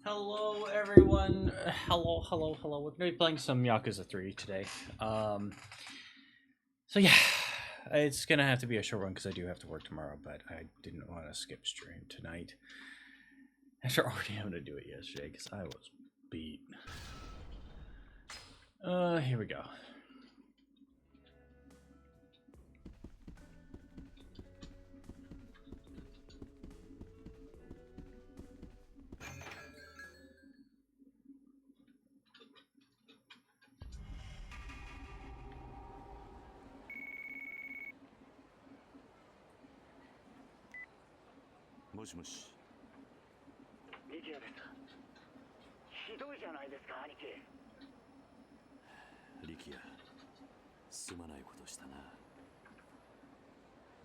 Hello, everyone. Hello. We're gonna be playing some Yakuza 3 today. So yeah, it's gonna have to be a short one because I do have to work tomorrow. But I didn't want to skip stream tonight after already having to do it yesterday because I was beat. Here we go. Moshi. ミキヤです。ひどいじゃないですか、兄貴。力也、すまないことしたな。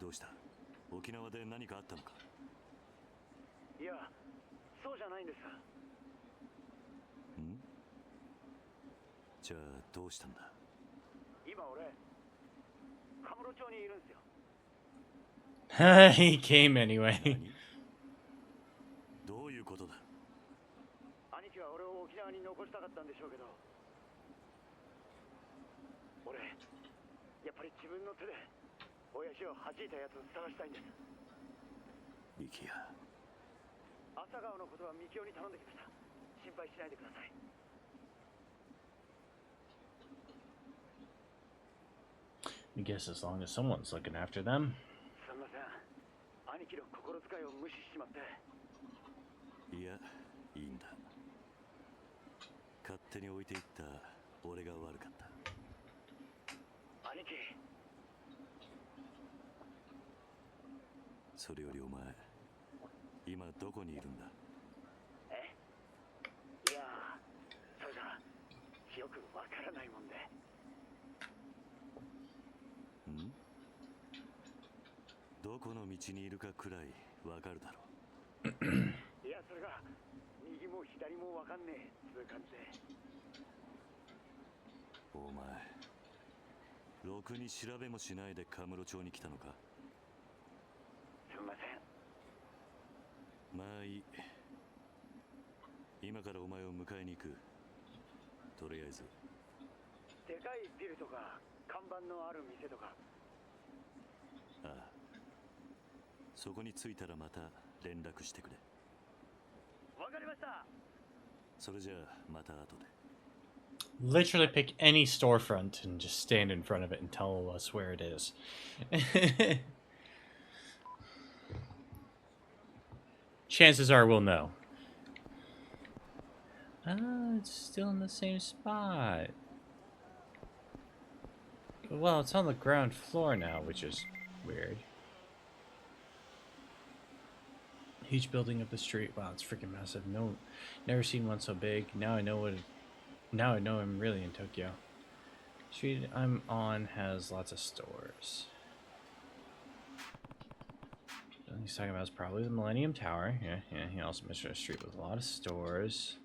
どうした？沖縄で何かあったのか？いや、そうじゃないんです。ん？じゃあどうしたんだ？今俺、カムロ町にいるんですよ。He came anyway. どういうことだ？兄貴は俺を沖縄に残したかったんでしょうけど、俺やっぱり自分の手で親父を弾いたやつを探したいんです。力也、朝顔のことは幹雄に頼んできました。心配しないでください。I guess as long as someone's looking after them. すみません、兄貴の心遣いを無視しちまって。いや、いいんだ。勝手に置いていった俺が悪かった。兄貴。それよりお前、今どこにいるんだ？え？いや、それがよくわからないもんで。ん？どこの道にいるかくらいわかるだろう。いや、それが右も左もわかんねえつう感じで。お前、ろくに調べもしないでカムロ町に来たのか？すみません。まあいい。今からお前を迎えに行く。とりあえず。でかいビルとか看板のある店とか。ああ。そこに着いたらまた連絡してくれ。わかりました。それじゃあまた後で。Literally pick any storefront and just stand in front of it and tell us where it is. Chances are we'll know. Ah, it's still in the same spot. Well, it's on the ground floor now, which is weird. Huge building up the street. Wow, it's freaking massive. No, never seen one so big. Now I know I'm really in Tokyo. Street I'm on has lots of stores. He's talking about is probably the Millennium Tower. Yeah. He also mentioned a street with a lot of stores.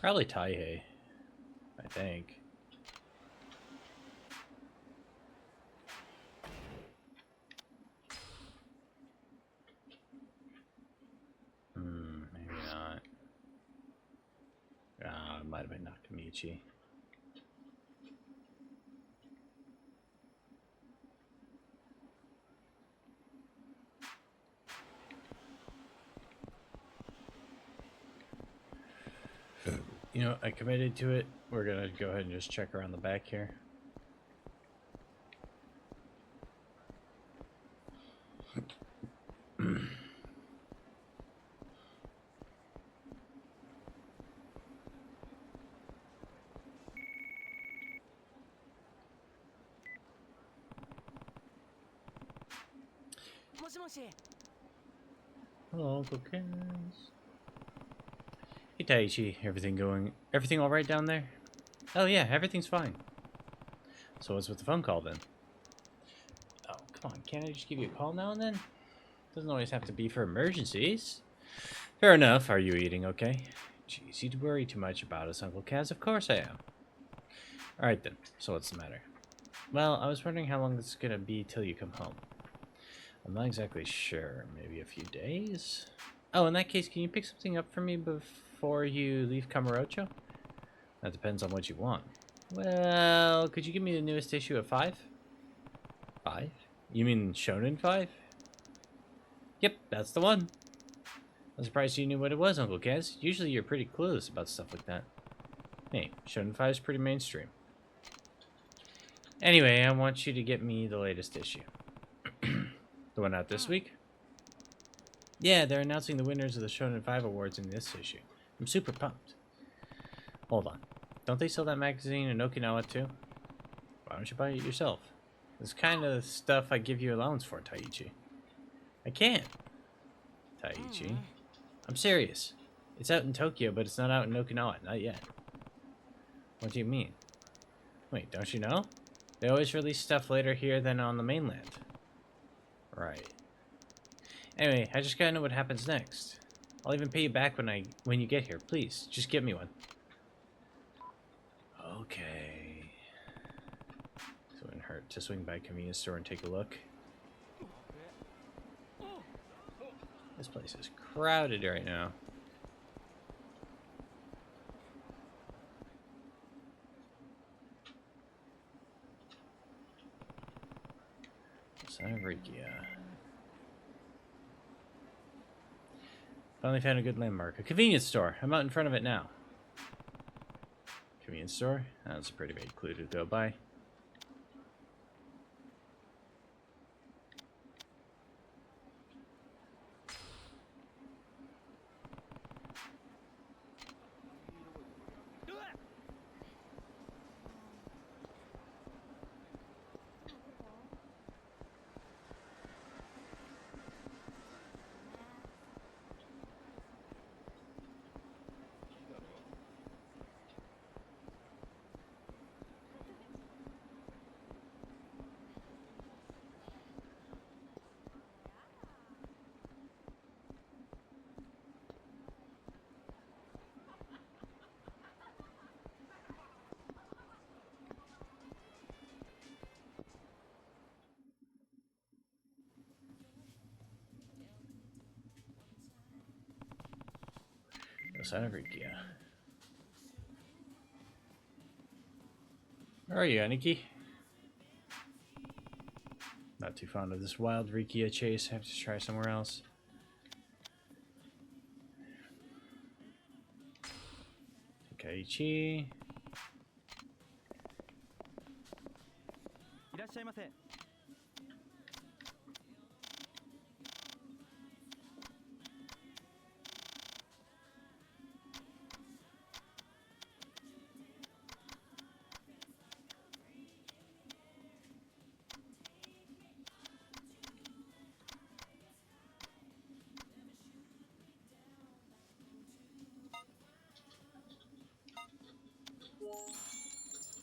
Probably Taihei, I think. Maybe not. It might have been Nakamichi. You know, I committed to it. We're gonna go ahead and just check around the back here. Hello, Uncle Kaz. Hey Taichi, everything all right down there? Oh yeah, everything's fine. So what's with the phone call then? Oh, come on, can't I just give you a call now and then? Doesn't always have to be for emergencies. Fair enough, are you eating okay? Jeez, you'd worry too much about us, Uncle Kaz. Of course I am. Alright then, so what's the matter? Well, I was wondering how long this is gonna be till you come home. I'm not exactly sure. Maybe a few days? Oh, in that case, can you pick something up for me before you leave Camarocho? That depends on what you want. Well, could you give me the newest issue of 5? 5? You mean Shonen 5? Yep, that's the one. I'm surprised you knew what it was, Uncle Kaz. Usually you're pretty clueless about stuff like that. Hey, Shonen 5 is pretty mainstream. Anyway, I want you to get me the latest issue. The one out this week? Yeah, they're announcing the winners of the Shonen 5 awards in this issue. I'm super pumped. Hold on. Don't they sell that magazine in Okinawa too? Why don't you buy it yourself? This kind of stuff I give you allowance for, Taiichi. I can't. Taiichi. I'm serious. It's out in Tokyo, but it's not out in Okinawa. Not yet. What do you mean? Wait, don't you know? They always release stuff later here than on the mainland. Right. Anyway, I just gotta know what happens next. I'll even pay you back when you get here. Please, just give me one. Okay. So it wouldn't hurt to swing by a convenience store and take a look. This place is crowded right now. Savrikia. Finally found a good landmark. A convenience store. I'm out in front of it now. Convenience store? That's a pretty vague clue to go by. Savrikia. Where are you, Aniki? Not too fond of this wild Rikia chase. Have to try somewhere else. Takaichi. いらっしゃいませ。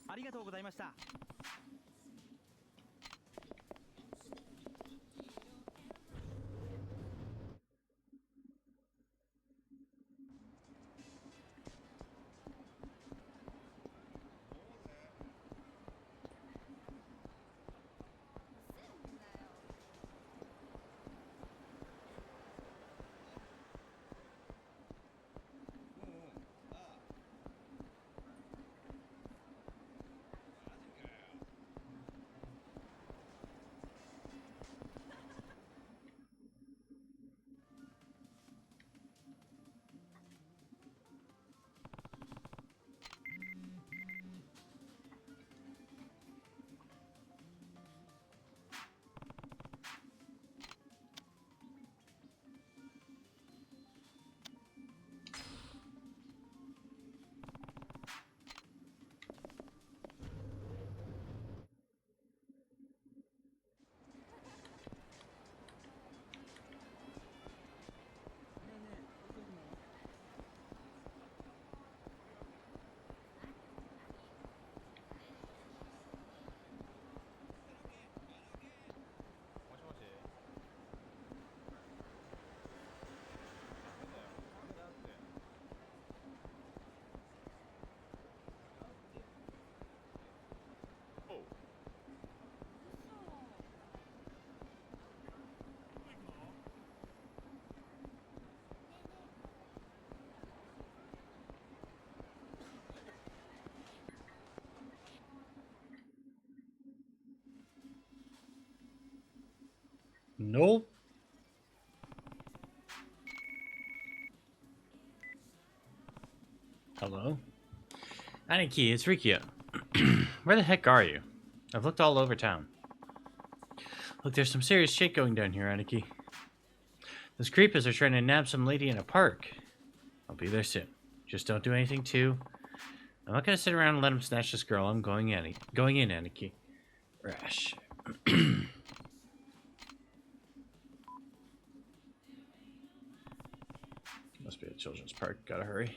ありがとうございました。Nope. Hello? Aniki, it's Rikio. Where the heck are you? I've looked all over town. Look, there's some serious shit going down here, Aniki. Those creepers are trying to nab some lady in a park. I'll be there soon. Just don't do anything too. I'm not gonna sit around and let him snatch this girl. I'm going in, Aniki. Rash. Must be a children's park. Gotta hurry.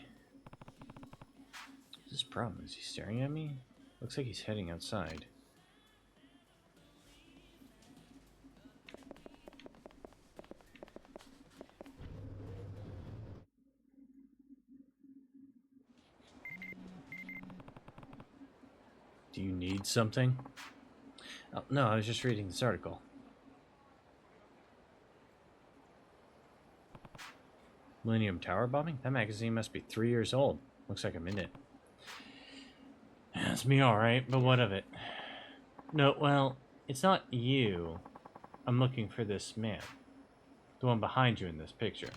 What's his problem? Is he staring at me? Looks like he's heading outside. Do you need something? Oh, no, I was just reading this article. Millennium Tower bombing? That magazine must be 3 years old. Looks like I'm in it. That's me alright, but what of it? No, well, it's not you. I'm looking for this man. The one behind you in this picture.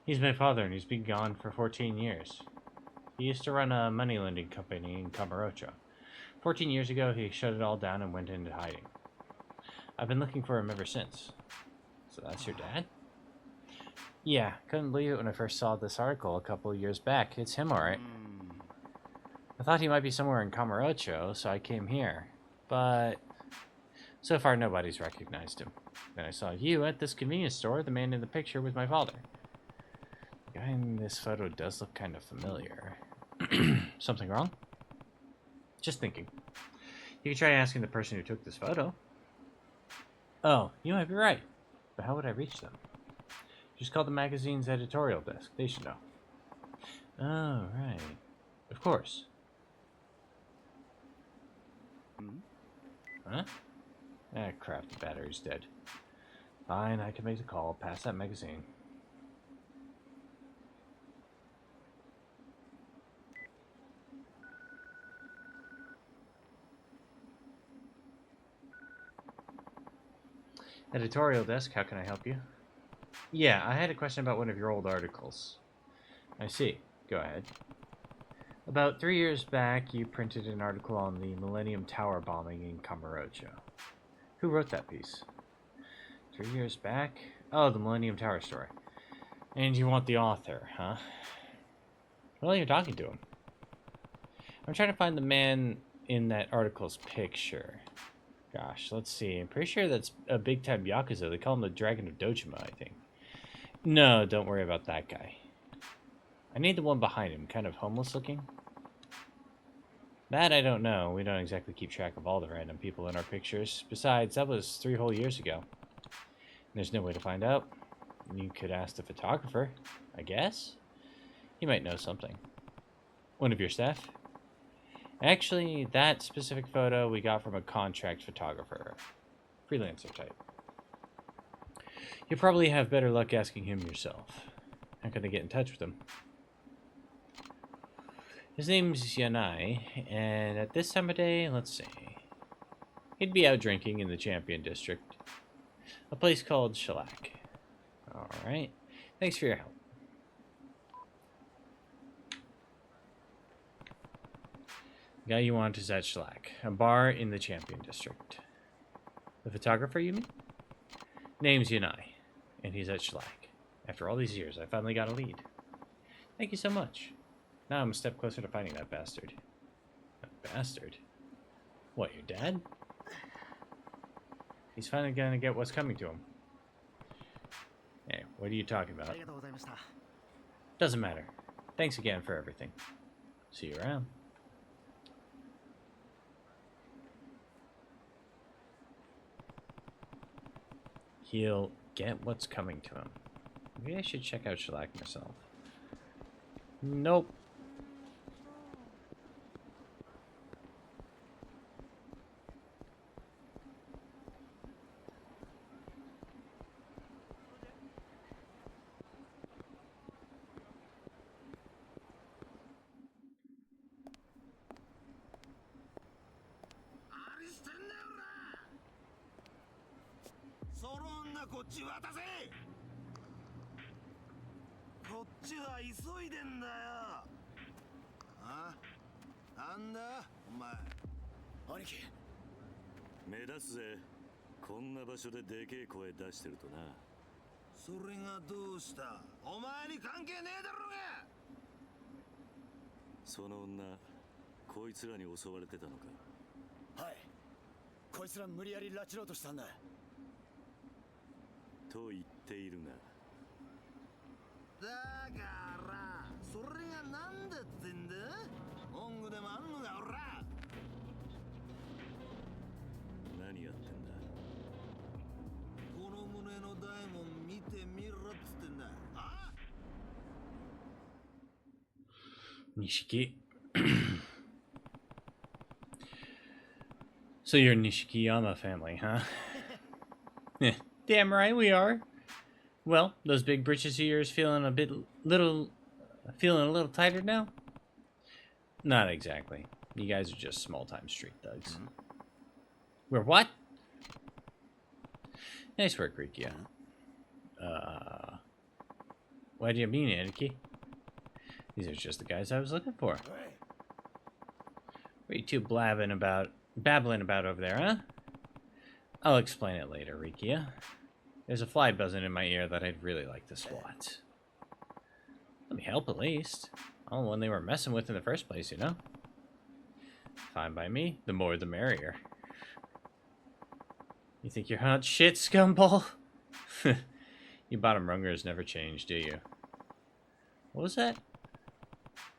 He's my father, and he's been gone for 14 years. He used to run a money lending company in Kamurocho. 14 years ago, he shut it all down and went into hiding. I've been looking for him ever since. So that's your dad? Yeah, couldn't believe it when I first saw this article a couple of years back. It's him, alright. I thought he might be somewhere in Kamurocho, so I came here. But so far, nobody's recognized him. Then I saw you at this convenience store. The man in the picture was my father. The guy in this photo does look kind of familiar. Something wrong? Just thinking. You could try asking the person who took this photo. Oh, you might be right. But how would I reach them? Just call the magazine's editorial desk. They should know. Oh, right. Of course. Huh? Ah, crap. The battery's dead. Fine, I can make the call. Pass that magazine. Editorial desk, how can I help you? Yeah, I had a question about one of your old articles. I see. Go ahead. About 3 years back, you printed an article on the Millennium Tower bombing in Kamurocho. Who wrote that piece? 3 years back? Oh, the Millennium Tower story. And you want the author, huh? Well, you're talking to him. I'm trying to find the man in that article's picture. Gosh, let's see. I'm pretty sure that's a big-time Yakuza. They call him the Dragon of Dojima, I think. No, don't worry about that guy. I need the one behind him, kind of homeless-looking. That I don't know. We don't exactly keep track of all the random people in our pictures. Besides, that was 3 whole years ago. There's no way to find out. You could ask the photographer, I guess? He might know something. One of your staff? Actually, that specific photo we got from a contract photographer. Freelancer type. You'll probably have better luck asking him yourself. How can I get in touch with him? His name's Yanai, and at this time of day, let's see. He'd be out drinking in the Champion District. A place called Shellac. Alright. Thanks for your help. The guy you want is at Shellac, a bar in the Champion District. The photographer, you mean? Name's Yanai, and he's at Shellac. After all these years, I finally got a lead. Thank you so much. Now I'm a step closer to finding that bastard. That bastard? What, your dad? He's finally gonna get what's coming to him. Hey, what are you talking about? Doesn't matter. Thanks again for everything. See you around. He'll get what's coming to him. Maybe I should check out Shellac myself. Nope. 女こっち渡せ。こっちは急いでんだよ。あ？なんだお前。兄貴。目立つぜ。こんな場所ででけえ声出してるとな。それがどうした？お前に関係ねえだろうが。その女、こいつらに襲われてたのか。はい。こいつら無理やり拉致ろうとしたんだ。と言っているが。だからそれがなんだってんだ。文句でもあんのかおら。何やってんだ。この胸の大門見てみろっつってんだ。あ？Nishiki. So you're Nishikiyama family, huh? Yeah, damn right we are. Well, those big britches of yours feeling a little tighter now? Not exactly. You guys are just small-time street thugs. Mm-hmm. We're what? Nice work, Rikia. What do you mean, Aniki? These are just the guys I was looking for. What are you two babbling about over there, huh? I'll explain it later, Rikia. There's a fly buzzing in my ear that I'd really like to swat. Let me help at least. Oh, one they were messing with in the first place, you know? Fine by me. The more the merrier. You think you're hot shit, scumball? You bottom rungers never change, do you? What was that?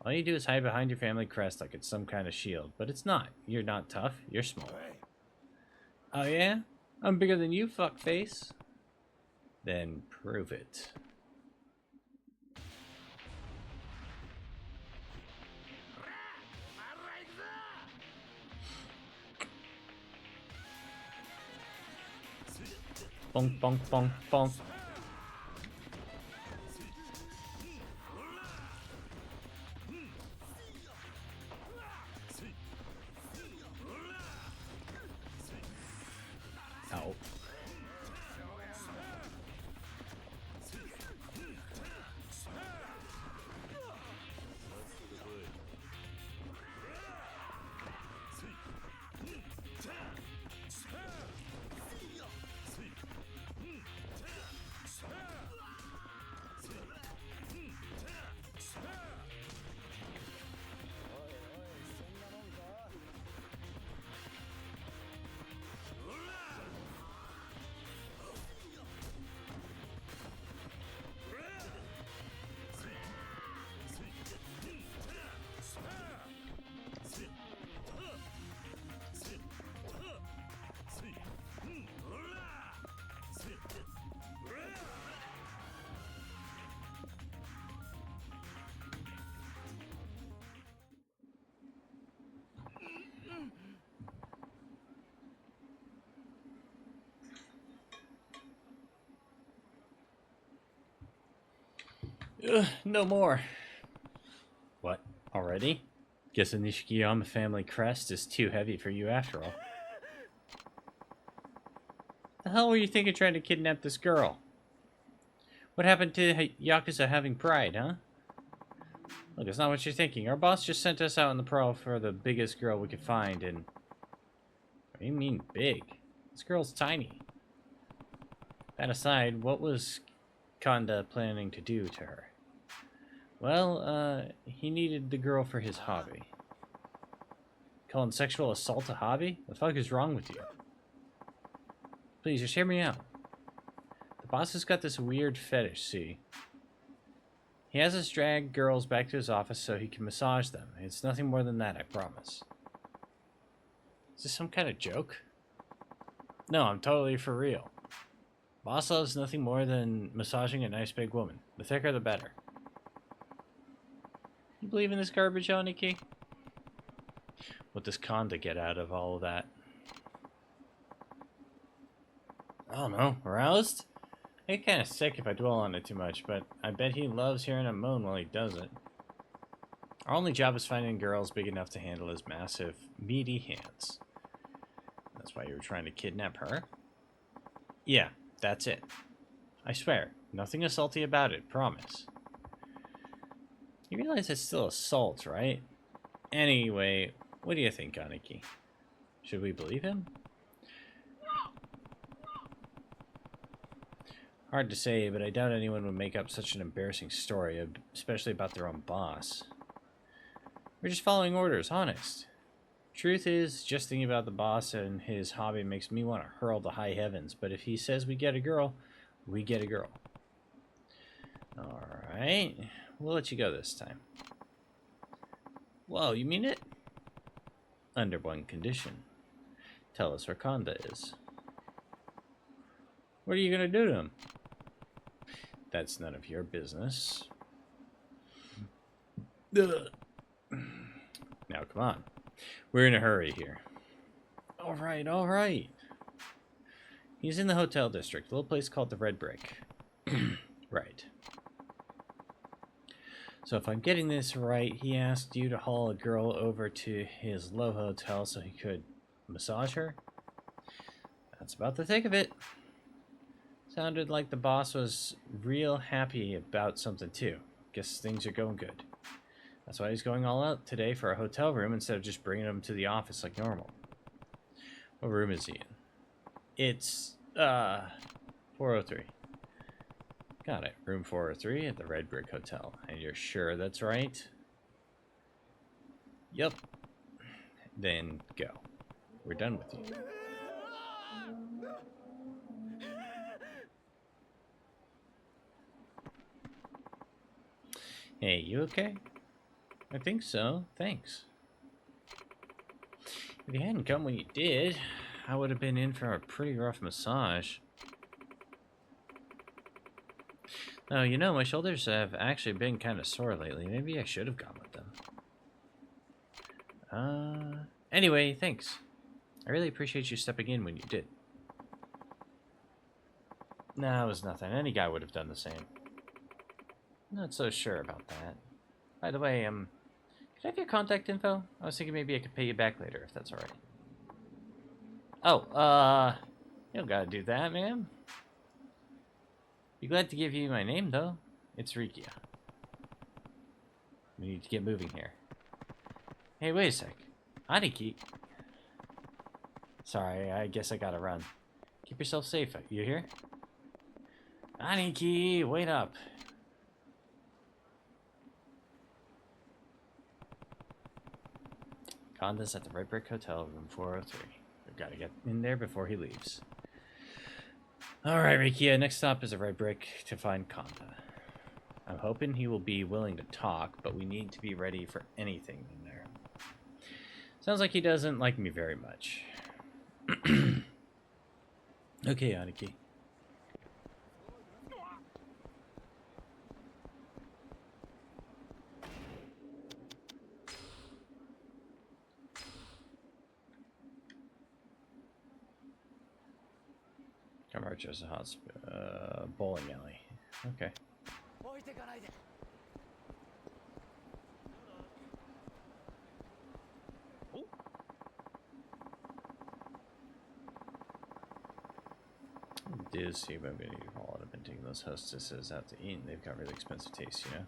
All you do is hide behind your family crest like it's some kind of shield, but it's not. You're not tough. You're small. Oh yeah? I'm bigger than you, fuckface. Then prove it. Bonk, bonk, bonk, bonk. Ow. No more. What? Already? Guess the Nishikiyama family crest is too heavy for you after all. The hell were you thinking trying to kidnap this girl? What happened to Yakuza having pride, huh? Look, it's not what you're thinking. Our boss just sent us out on the prowl for the biggest girl we could find, and... What do you mean, big? This girl's tiny. That aside, what was Kanda planning to do to her? Well, he needed the girl for his hobby. Calling sexual assault a hobby? The fuck is wrong with you? Please, just hear me out. The boss has got this weird fetish, see? He has us drag girls back to his office so he can massage them. It's nothing more than that, I promise. Is this some kind of joke? No, I'm totally for real. Boss loves nothing more than massaging a nice big woman. The thicker, the better. You believe in this garbage, Oniki? What does Kanda get out of all of that? I don't know. Aroused? I get kind of sick if I dwell on it too much, but I bet he loves hearing him moan while he does it. Our only job is finding girls big enough to handle his massive, meaty hands. That's why you were trying to kidnap her? Yeah, That's it. I swear, nothing assaulty about it, promise. You realize it's still assault, right? Anyway, what do you think, Aniki? Should we believe him? Hard to say, but I doubt anyone would make up such an embarrassing story, especially about their own boss. We're just following orders, honest. Truth is, just thinking about the boss and his hobby makes me want to hurl to high heavens, but if he says we get a girl, we get a girl. Alright, we'll let you go this time. Whoa, you mean it? Under one condition. Tell us where Kanda is. What are you going to do to him? That's none of your business. Ugh. Now, come on. We're in a hurry here. Alright, alright. He's in the hotel district, a little place called the Red Brick. Right. So if I'm getting this right, he asked you to haul a girl over to his low hotel so he could massage her? That's about the thick of it. Sounded like the boss was real happy about something too. Guess things are going good. That's why he's going all out today for a hotel room instead of just bringing him to the office like normal. What room is he in? It's, 403. Got it. Room 403 at the Red Brick Hotel. And you're sure that's right? Yep. Then go. We're done with you. Hey, you okay? I think so. Thanks. If you hadn't come when you did, I would have been in for a pretty rough massage. Oh, you know, my shoulders have actually been kind of sore lately. Maybe I should have gone with them. Anyway, thanks. I really appreciate you stepping in when you did. Nah, it was nothing. Any guy would have done the same. Not so sure about that. By the way, could I have your contact info? I was thinking maybe I could pay you back later, if that's alright. Oh, you don't gotta do that, man. Be glad to give you my name, though. It's Rikia. We need to get moving here. Hey, wait a sec. Aniki. Sorry, I guess I gotta run. Keep yourself safe. You hear? Aniki, wait up. Kanda's at the Red Brick Hotel, room 403. We've got to get in there before he leaves. Alright, Rikia, next stop is a Red Brick to find Kanda. I'm hoping he will be willing to talk, but we need to be ready for anything in there. Sounds like he doesn't like me very much. Okay, Aniki. Camaro's a hot bowling alley. Okay. Do see maybe you all have been taking those hostesses out to eat, and they've got really expensive tastes, you know?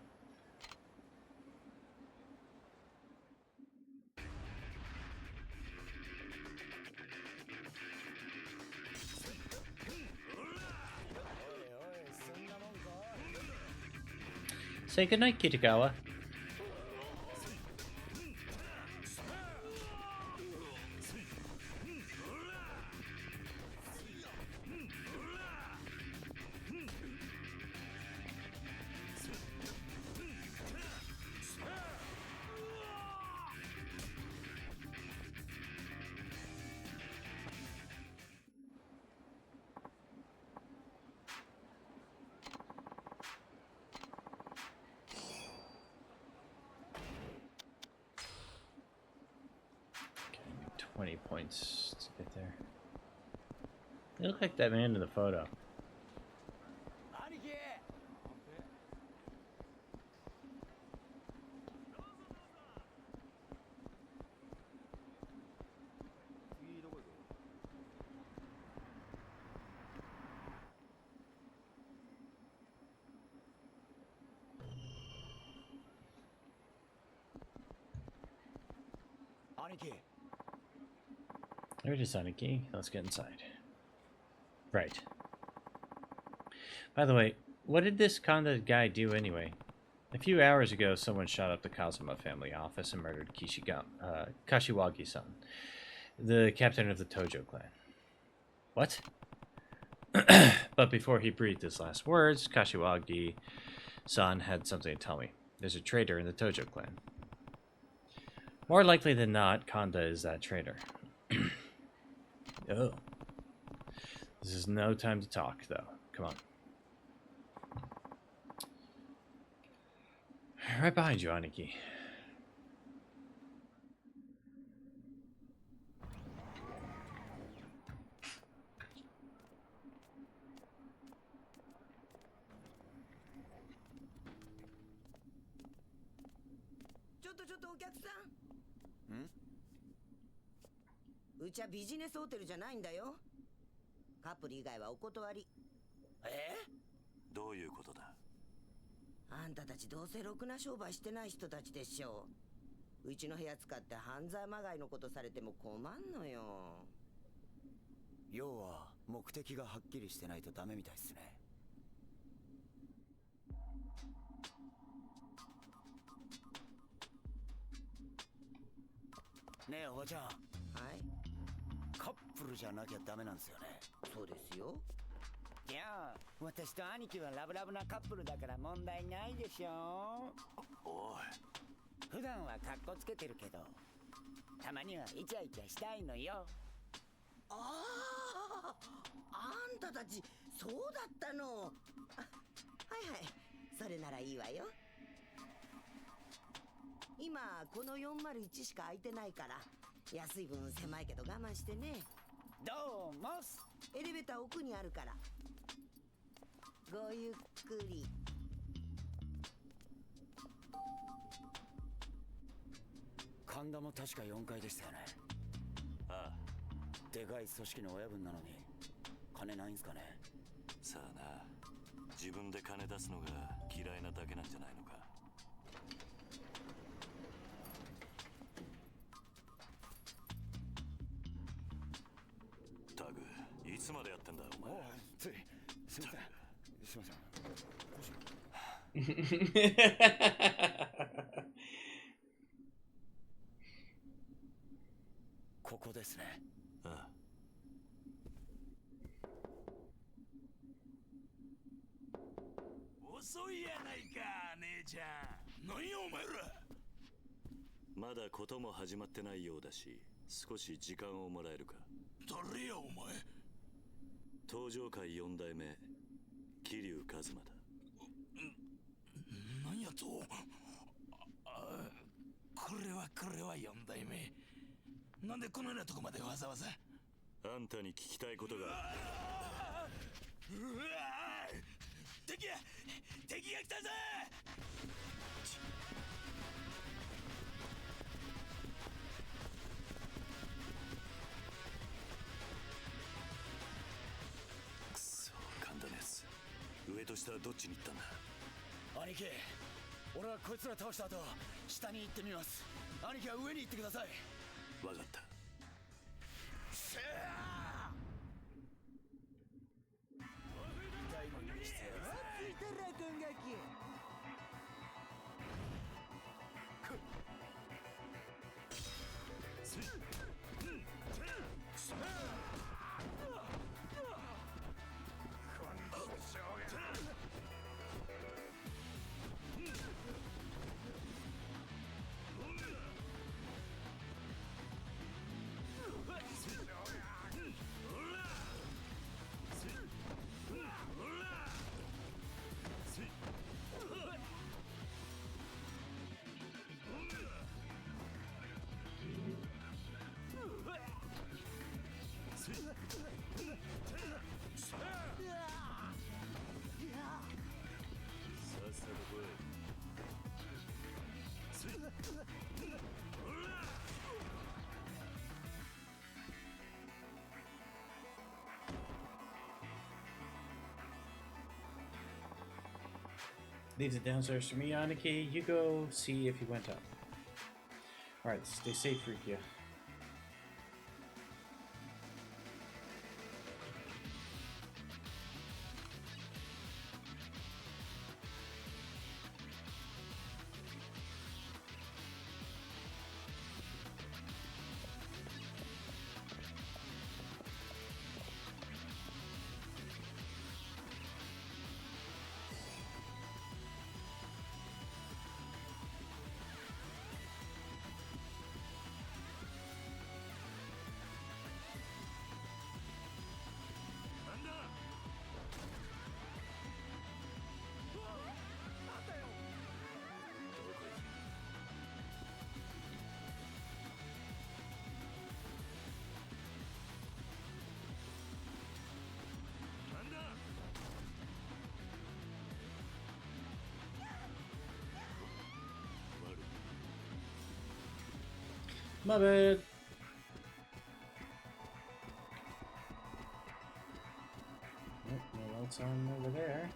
Say goodnight, Kitagawa. Okay, 20 points to get there. You look like that man in the photo. 兄貴 There it is, Aniki. Let's get inside. Right. By the way, what did this Kanda guy do anyway? A few hours ago, someone shot up the Kazuma family office and murdered Kashiwagi-san, the captain of the Tojo clan. What? But before he breathed his last words, Kashiwagi-san had something to tell me. There's a traitor in the Tojo clan. More likely than not, Kanda is that traitor. Oh. This is no time to talk, though. Come on. Right behind you, Aniki. Hmm? うちはビジネスホテルじゃないんだよ。カップル以外はお断り。どういうことだ。あんたたちどうせろくな商売してない人たちでしょう。うちの部屋使って犯罪まがいのことされても困んのよ。要は目的がはっきりしてないとダメみたいっすね。ねえおばちゃん、はい、カップルじゃなきゃダメなんですよね。そうですよ。いや私と兄貴はラブラブなカップルだから問題ないでしょ。おい、普段はカッコつけてるけどたまにはイチャイチャしたいのよ。ああ、あんたたちそうだったの。はいはい、それならいいわよ。今この401しか空いてないから安い分狭いけど我慢してね。どうもエレベーター奥にあるからごゆっくり。神田も確か4階でしたよね。ああ、でかい組織の親分なのに金ないんすかね。さあな、自分で金出すのが嫌いなだけなんじゃないのか。タグ、いつまでやってんだお前。ついすいませんすいません。ここですね。ああ、遅いやないか姉ちゃん。何やお前ら。まだことも始まってないようだし、少し時間をもらえるか。誰やお前。登場界4代目桐生一馬だ。何やと。これは4代目。なんでこのようなとこまでわざわざ。あんたに聞きたいことが。敵が来たぜ。くそ、神田です。上と下どっちに行ったんだ。兄貴、俺はこいつら倒した後下に行ってみます。兄貴は上に行ってください。わかった。Leaves it downstairs for me, Aniki. You go see if he went up. Alright, stay safe, Rukia. My bad. Nope, no lights on over there.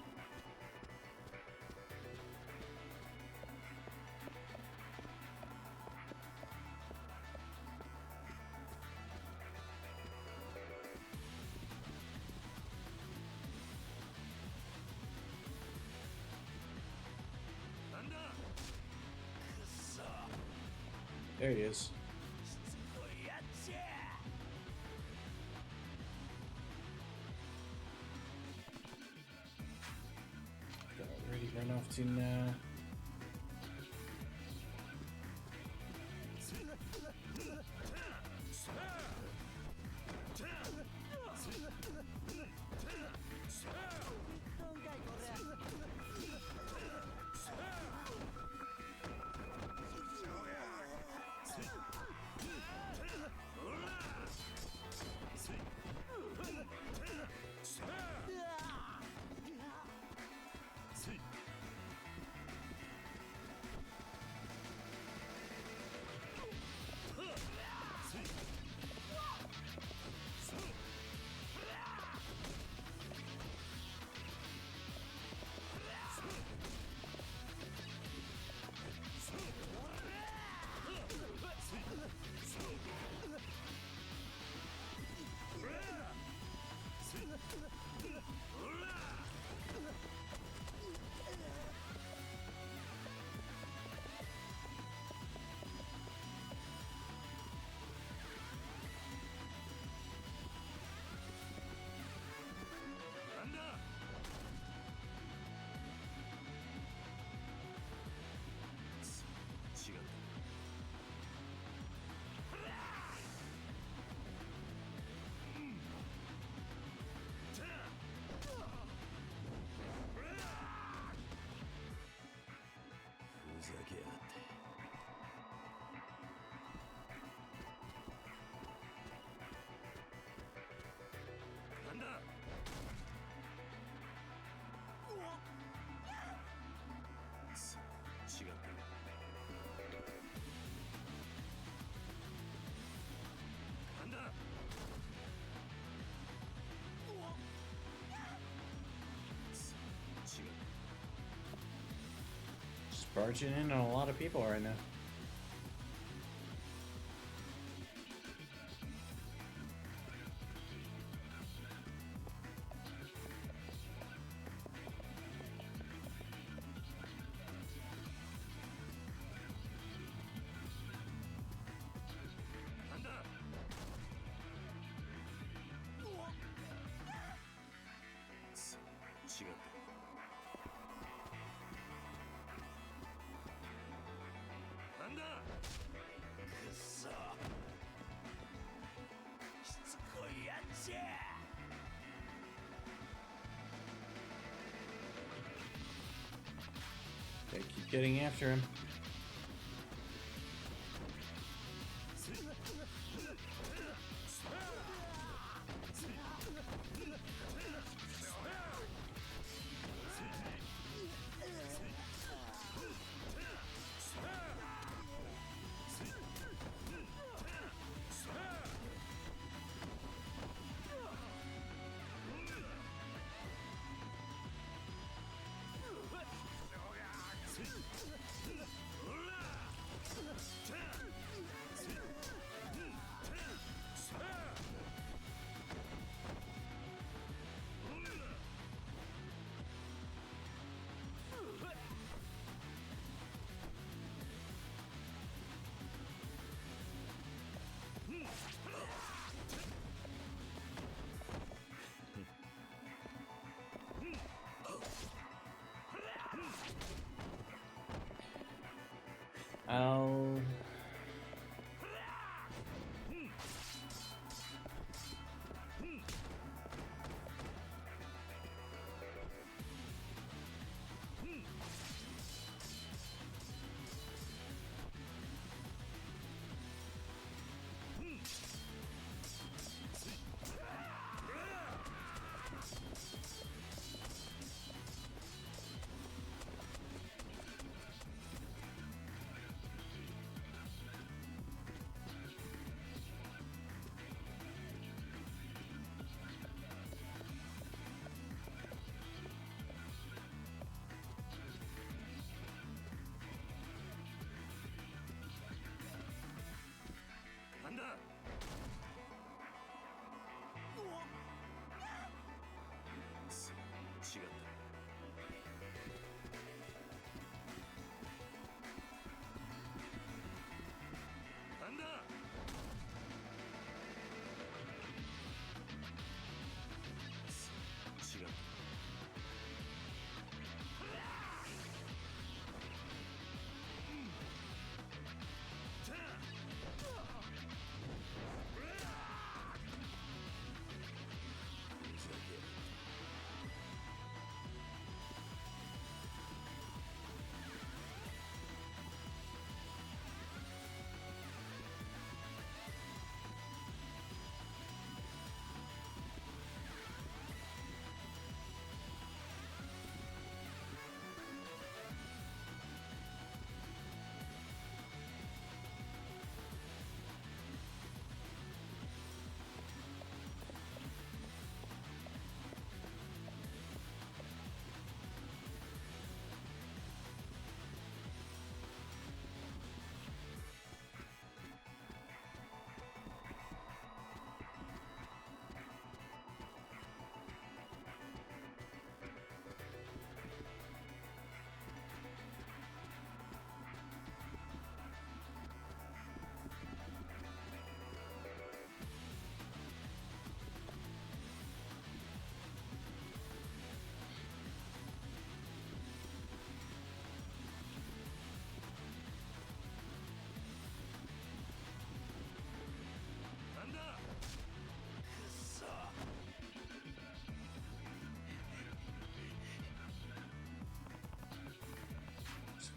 There he is. Got ready to run off to now. Just barging in on a lot of people right now. They keep getting after him.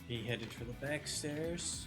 He headed for the back stairs.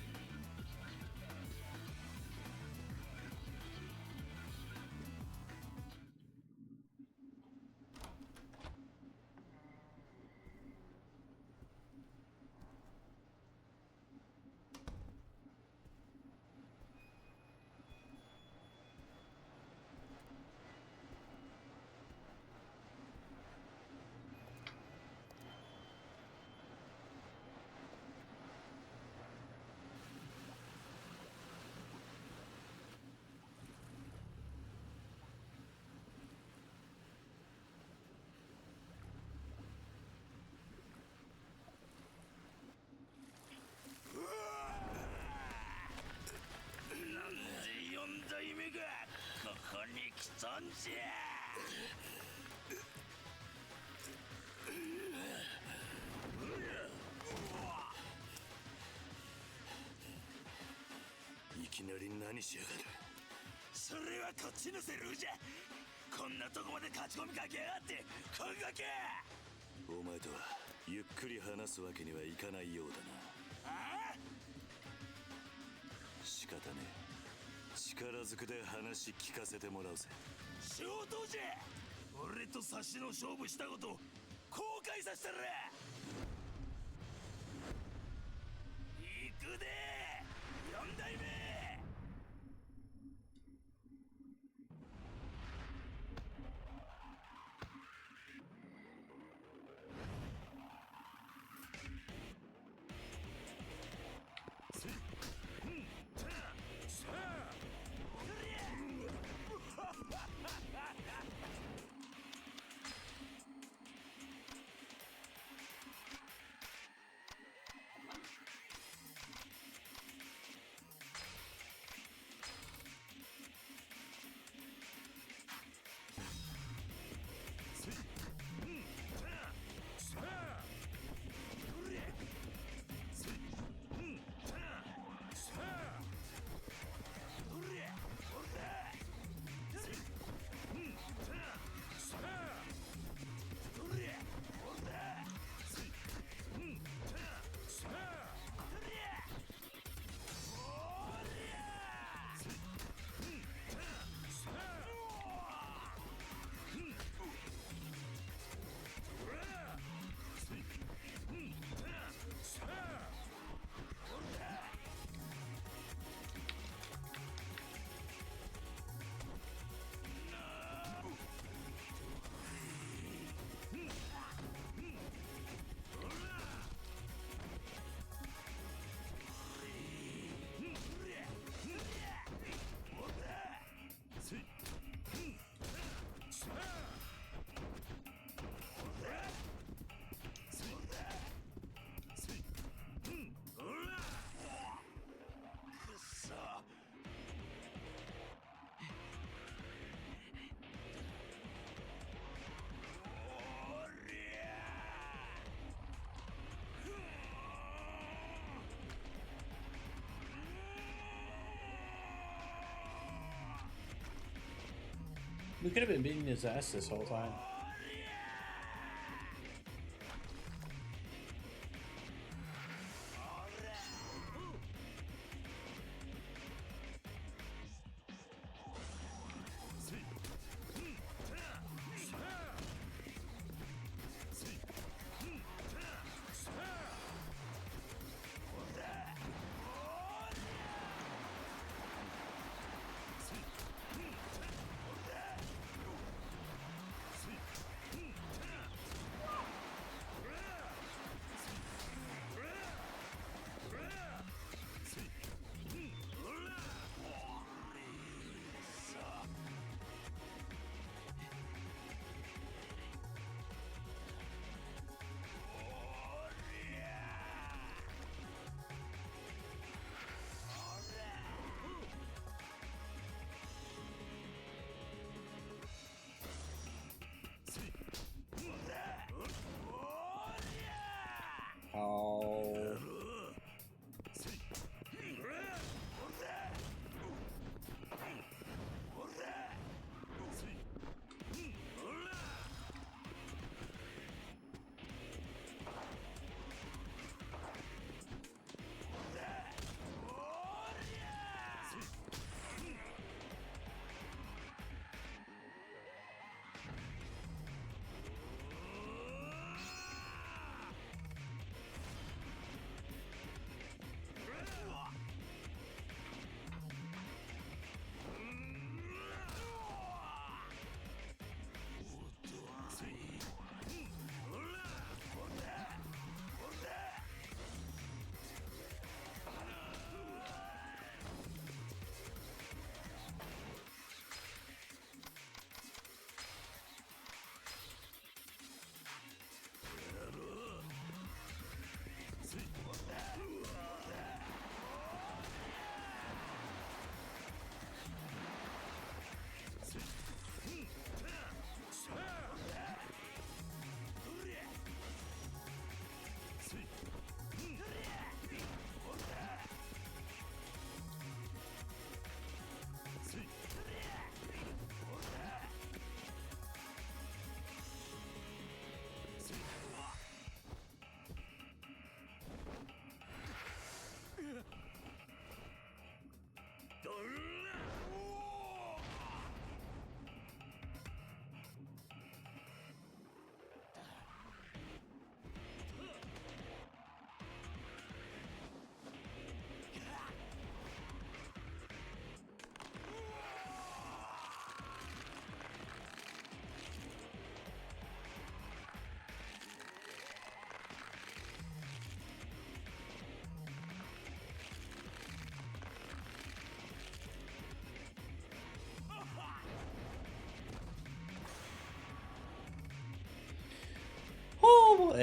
いきなり何しやがる。それはこっちのセルフじゃ。こんなとこまで勝ち込みかけやがってこんがけ。お前とはゆっくり話すわけにはいかないようだな。ああ、仕方ねえ。力ずくで話聞かせてもらうぜ。上等じゃ。俺と差しの勝負したこと後悔させたら。行くで4代目。We could have been beating his ass this whole time.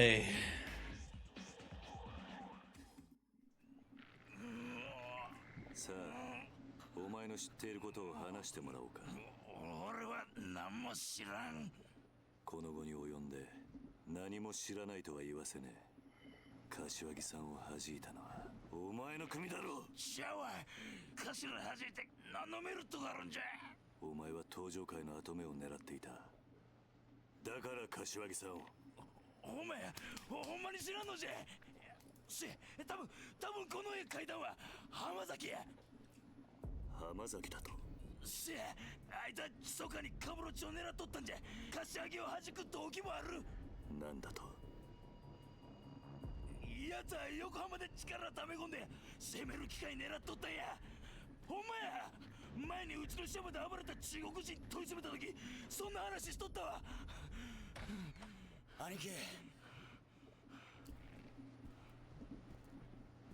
A. さあ、お前の知っていることを話してもらおうか。俺は何も知らん。この後に及んで何も知らないとは言わせねえ。柏木さんを弾いたのはお前の組だろう。シャワー頭弾いて何のメリットがあるんじゃ。お前は登場界の跡目を狙っていた。だから柏木さんを。お前ほんまに知らんのじゃ。多分この絵描いたんは浜崎や。浜崎だと。あいつは密かにカブロチを狙っとったんじゃ。柏木を弾く動機もある。なんだと。奴は横浜で力溜め込んで攻める機会狙っとったんや。ほんまや。前にうちのシャバで暴れた中国人問い詰めた時そんな話しとったわ。兄貴、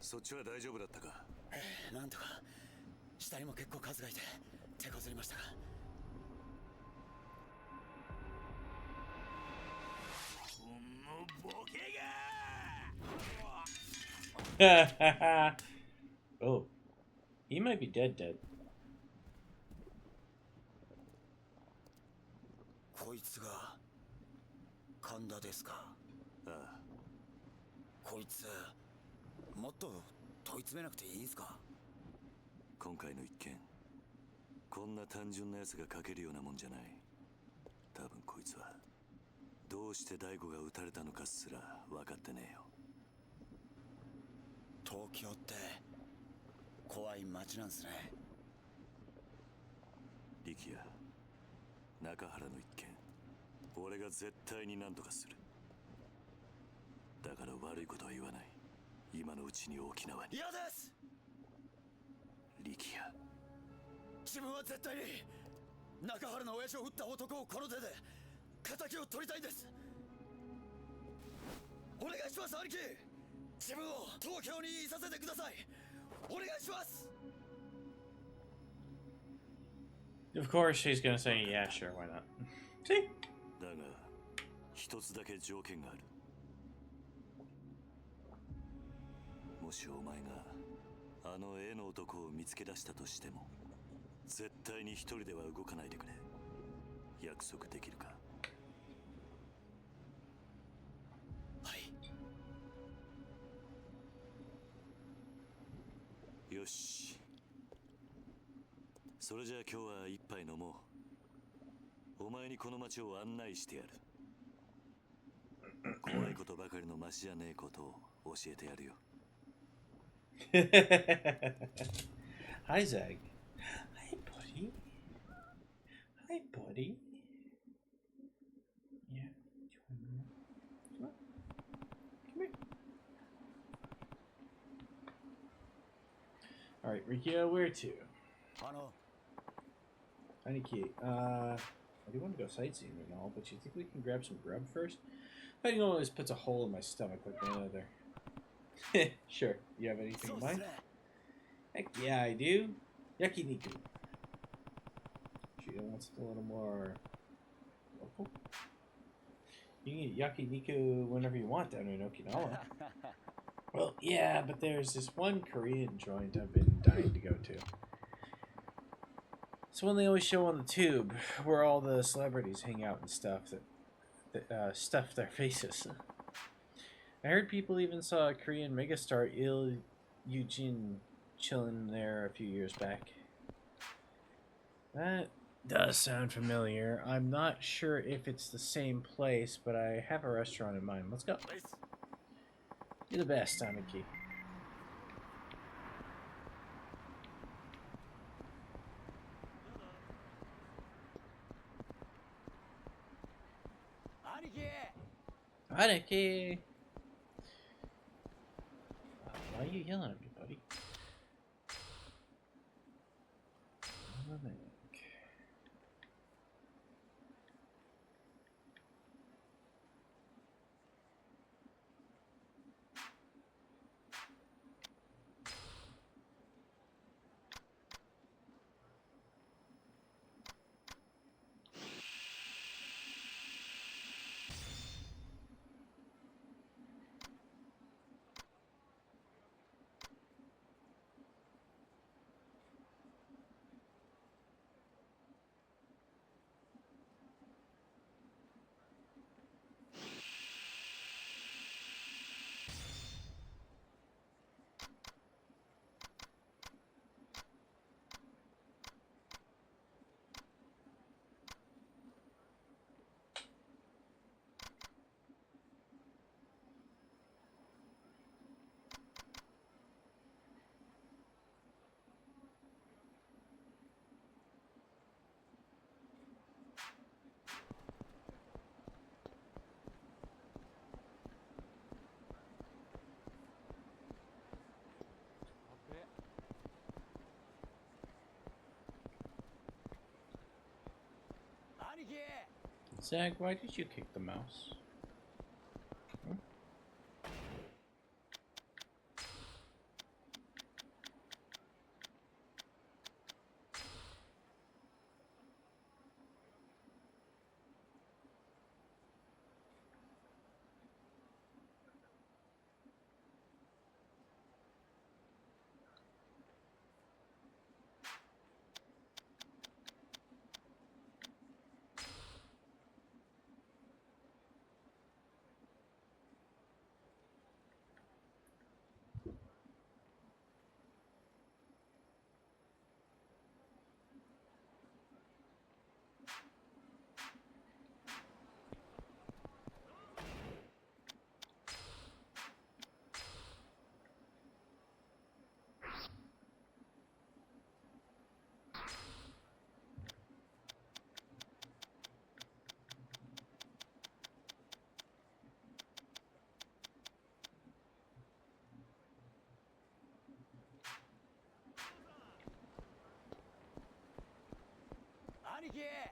そっちは大丈夫だったか。なんとか下にも結構数がいて手こずりましたが。このボケが。Oh, he might be dead. こいつが神田ですか。ああ、こいつもっと問い詰めなくていいんすか。今回の一件こんな単純なやつが書けるようなもんじゃない。多分こいつはどうして大悟が撃たれたのかすら分かってねえよ。東京って怖い街なんすね。力也、中原の一件俺が絶対に何とかする。だから悪いことは言わない。今のうちに沖縄に。嫌です。力也、自分は絶対に中原の親父を撃った男をこの手で仇を取りたいんです。お願いします兄貴。自分を東京にいさせてください。お願いします。 Of course, he's gonna say, yeah, sure, why not? See? だが一つだけ条件がある。もしお前があの絵の男を見つけ出したとしても絶対に一人では動かないでくれ。約束できるか。はい。よし、それじゃあ今日は一杯飲もう。お前にこの街を案内してやる。怖いことばかりの街じゃねえことを教えてやるよ。Hi, Zag. Hi, buddy. Hi, buddy. Yeah. Come on. Come here. Alright, Rikia, where to? Aniki, I do want to go sightseeing and all, but you think we can grab some grub first? Fighting always puts a hole in my stomach like no other. Sure. You have anything in mind? Heck yeah, I do. Yakiniku. She wants a little more local. You can get yakiniku whenever you want down in Okinawa. Well, yeah, but there's this one Korean joint I've been dying to go to. It's one they always show on the tube, where all the celebrities hang out and stuff that stuff their faces. I heard people even saw a Korean megastar Il Eugene chilling there a few years back. That does sound familiar. I'm not sure if it's the same place, but I have a restaurant in mind. Let's go. You're the best, Tamaki. Aniki! Why are you yelling at me, buddy? Zach, why did you kick the mouse? Hmm? Okay.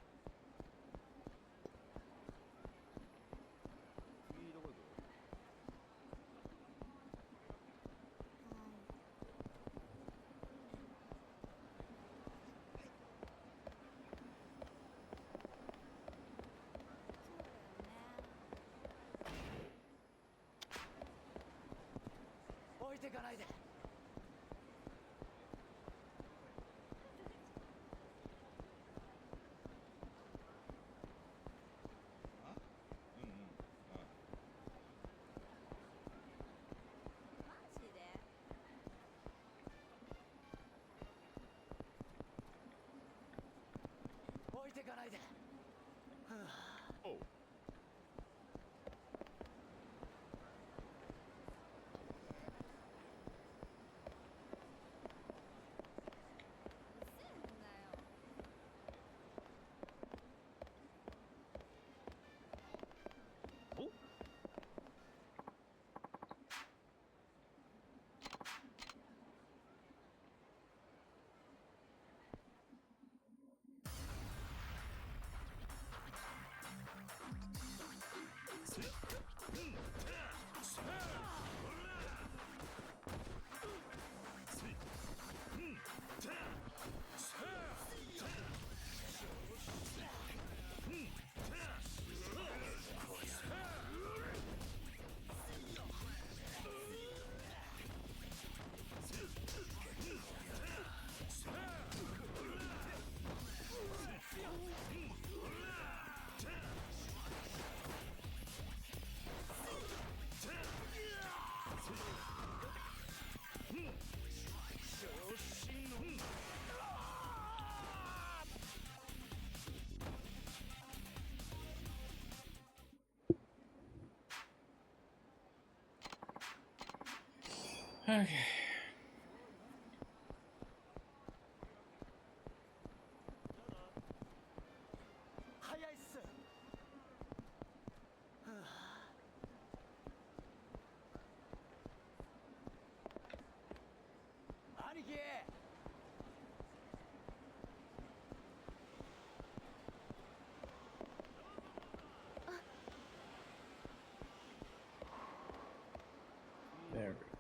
There we go.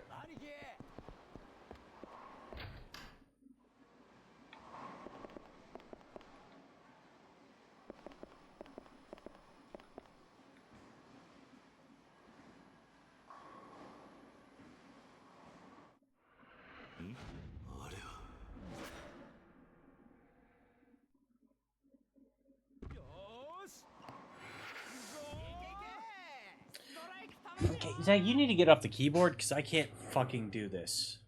Okay, Zach, you need to get off the keyboard because I can't fucking do this.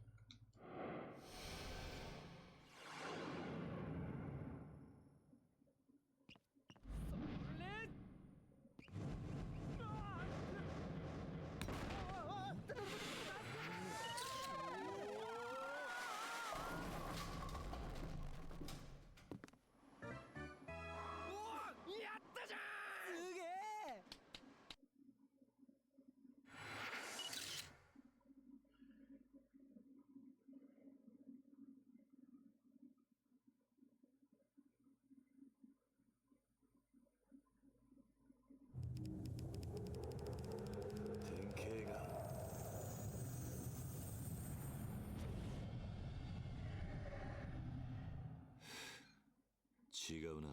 違うな。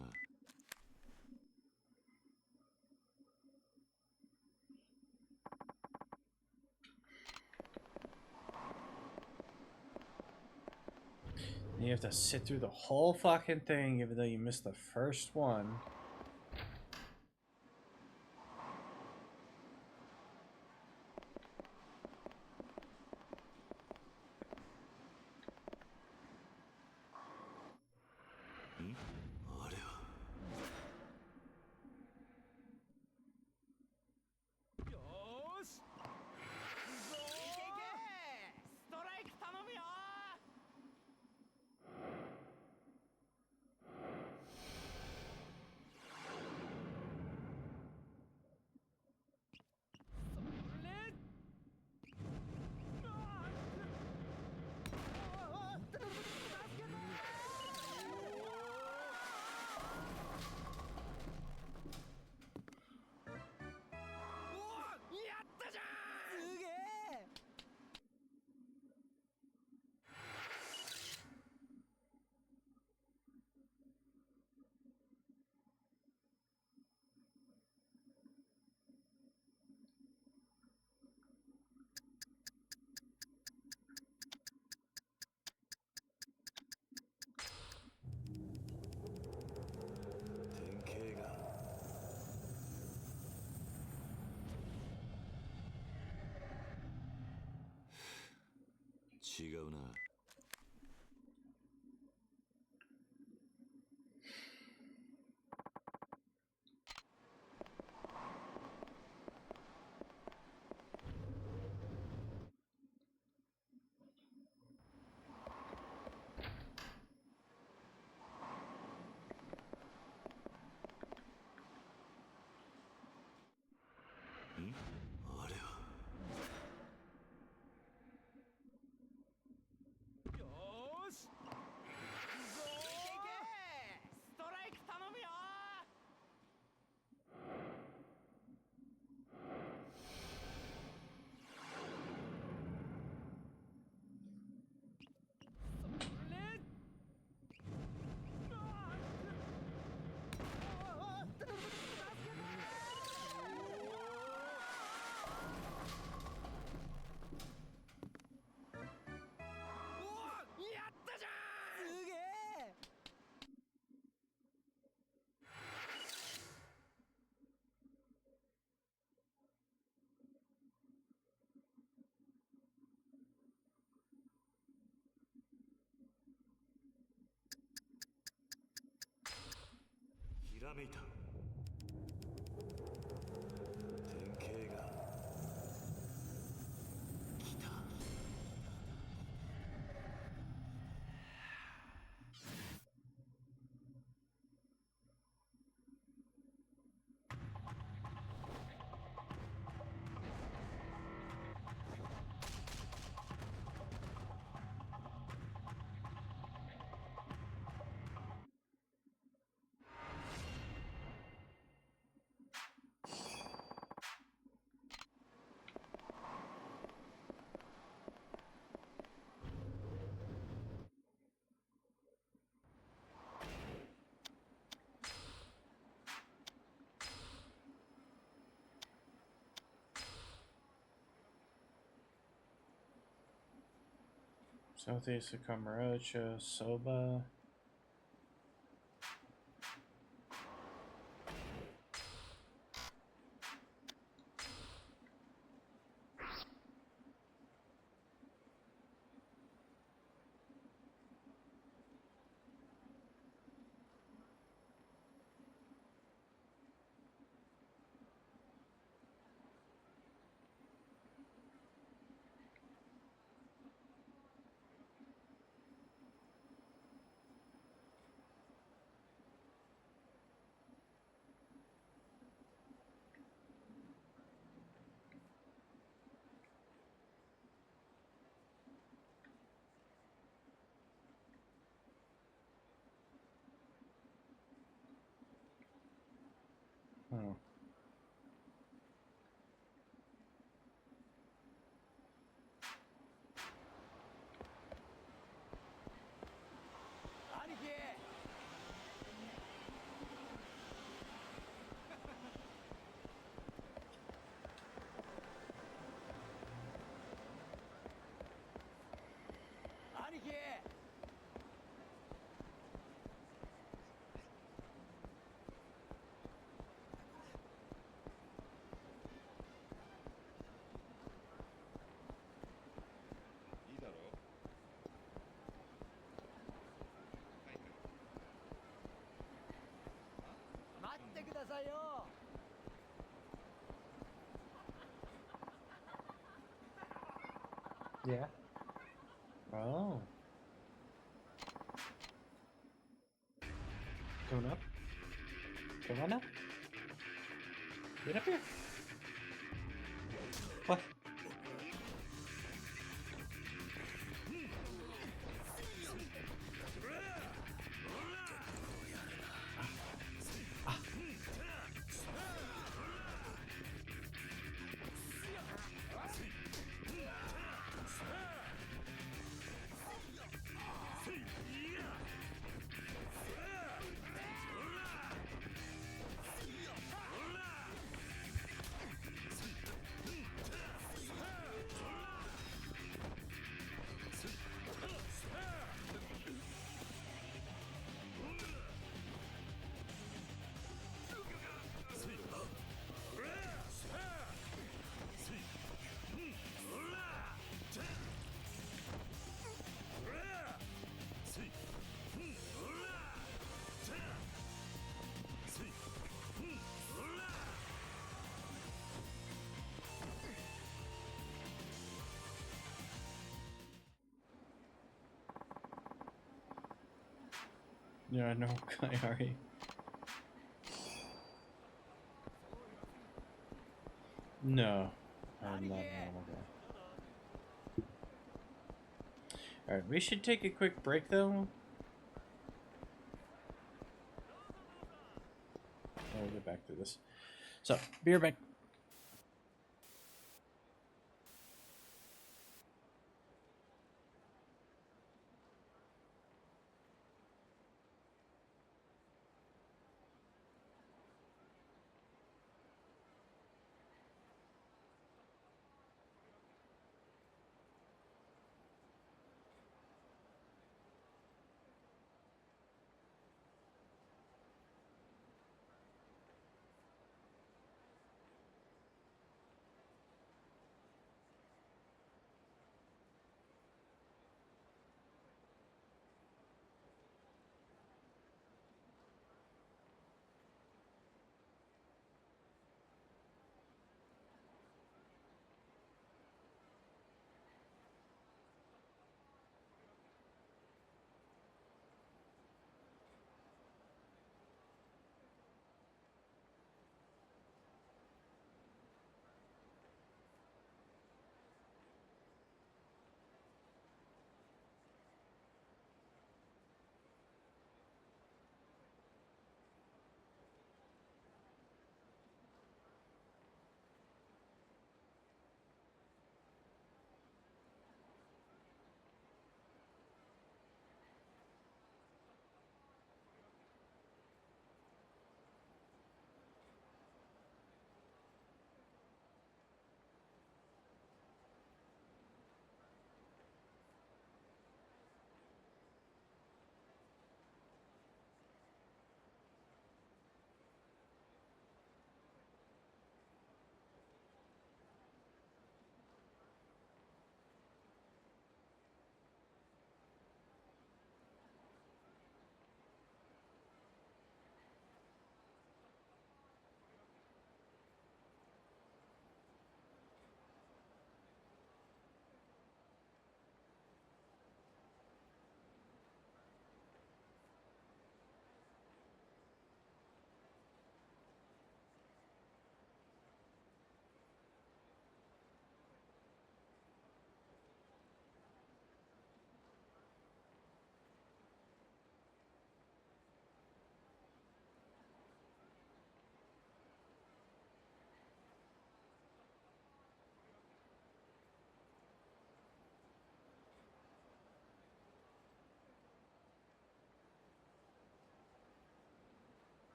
You have to sit through the whole fucking thing even though you missed the first one.違うな。あれは。ひらめいた。典型が来た。Southeast of Kamurocho, Soba. Yeah. Oh. Coming up. Come on up. Get up here. What? Yeah, no, Kayari. No, I'm not a normal guy. Alright, we should take a quick break though. I'll get back to this. So, be right back.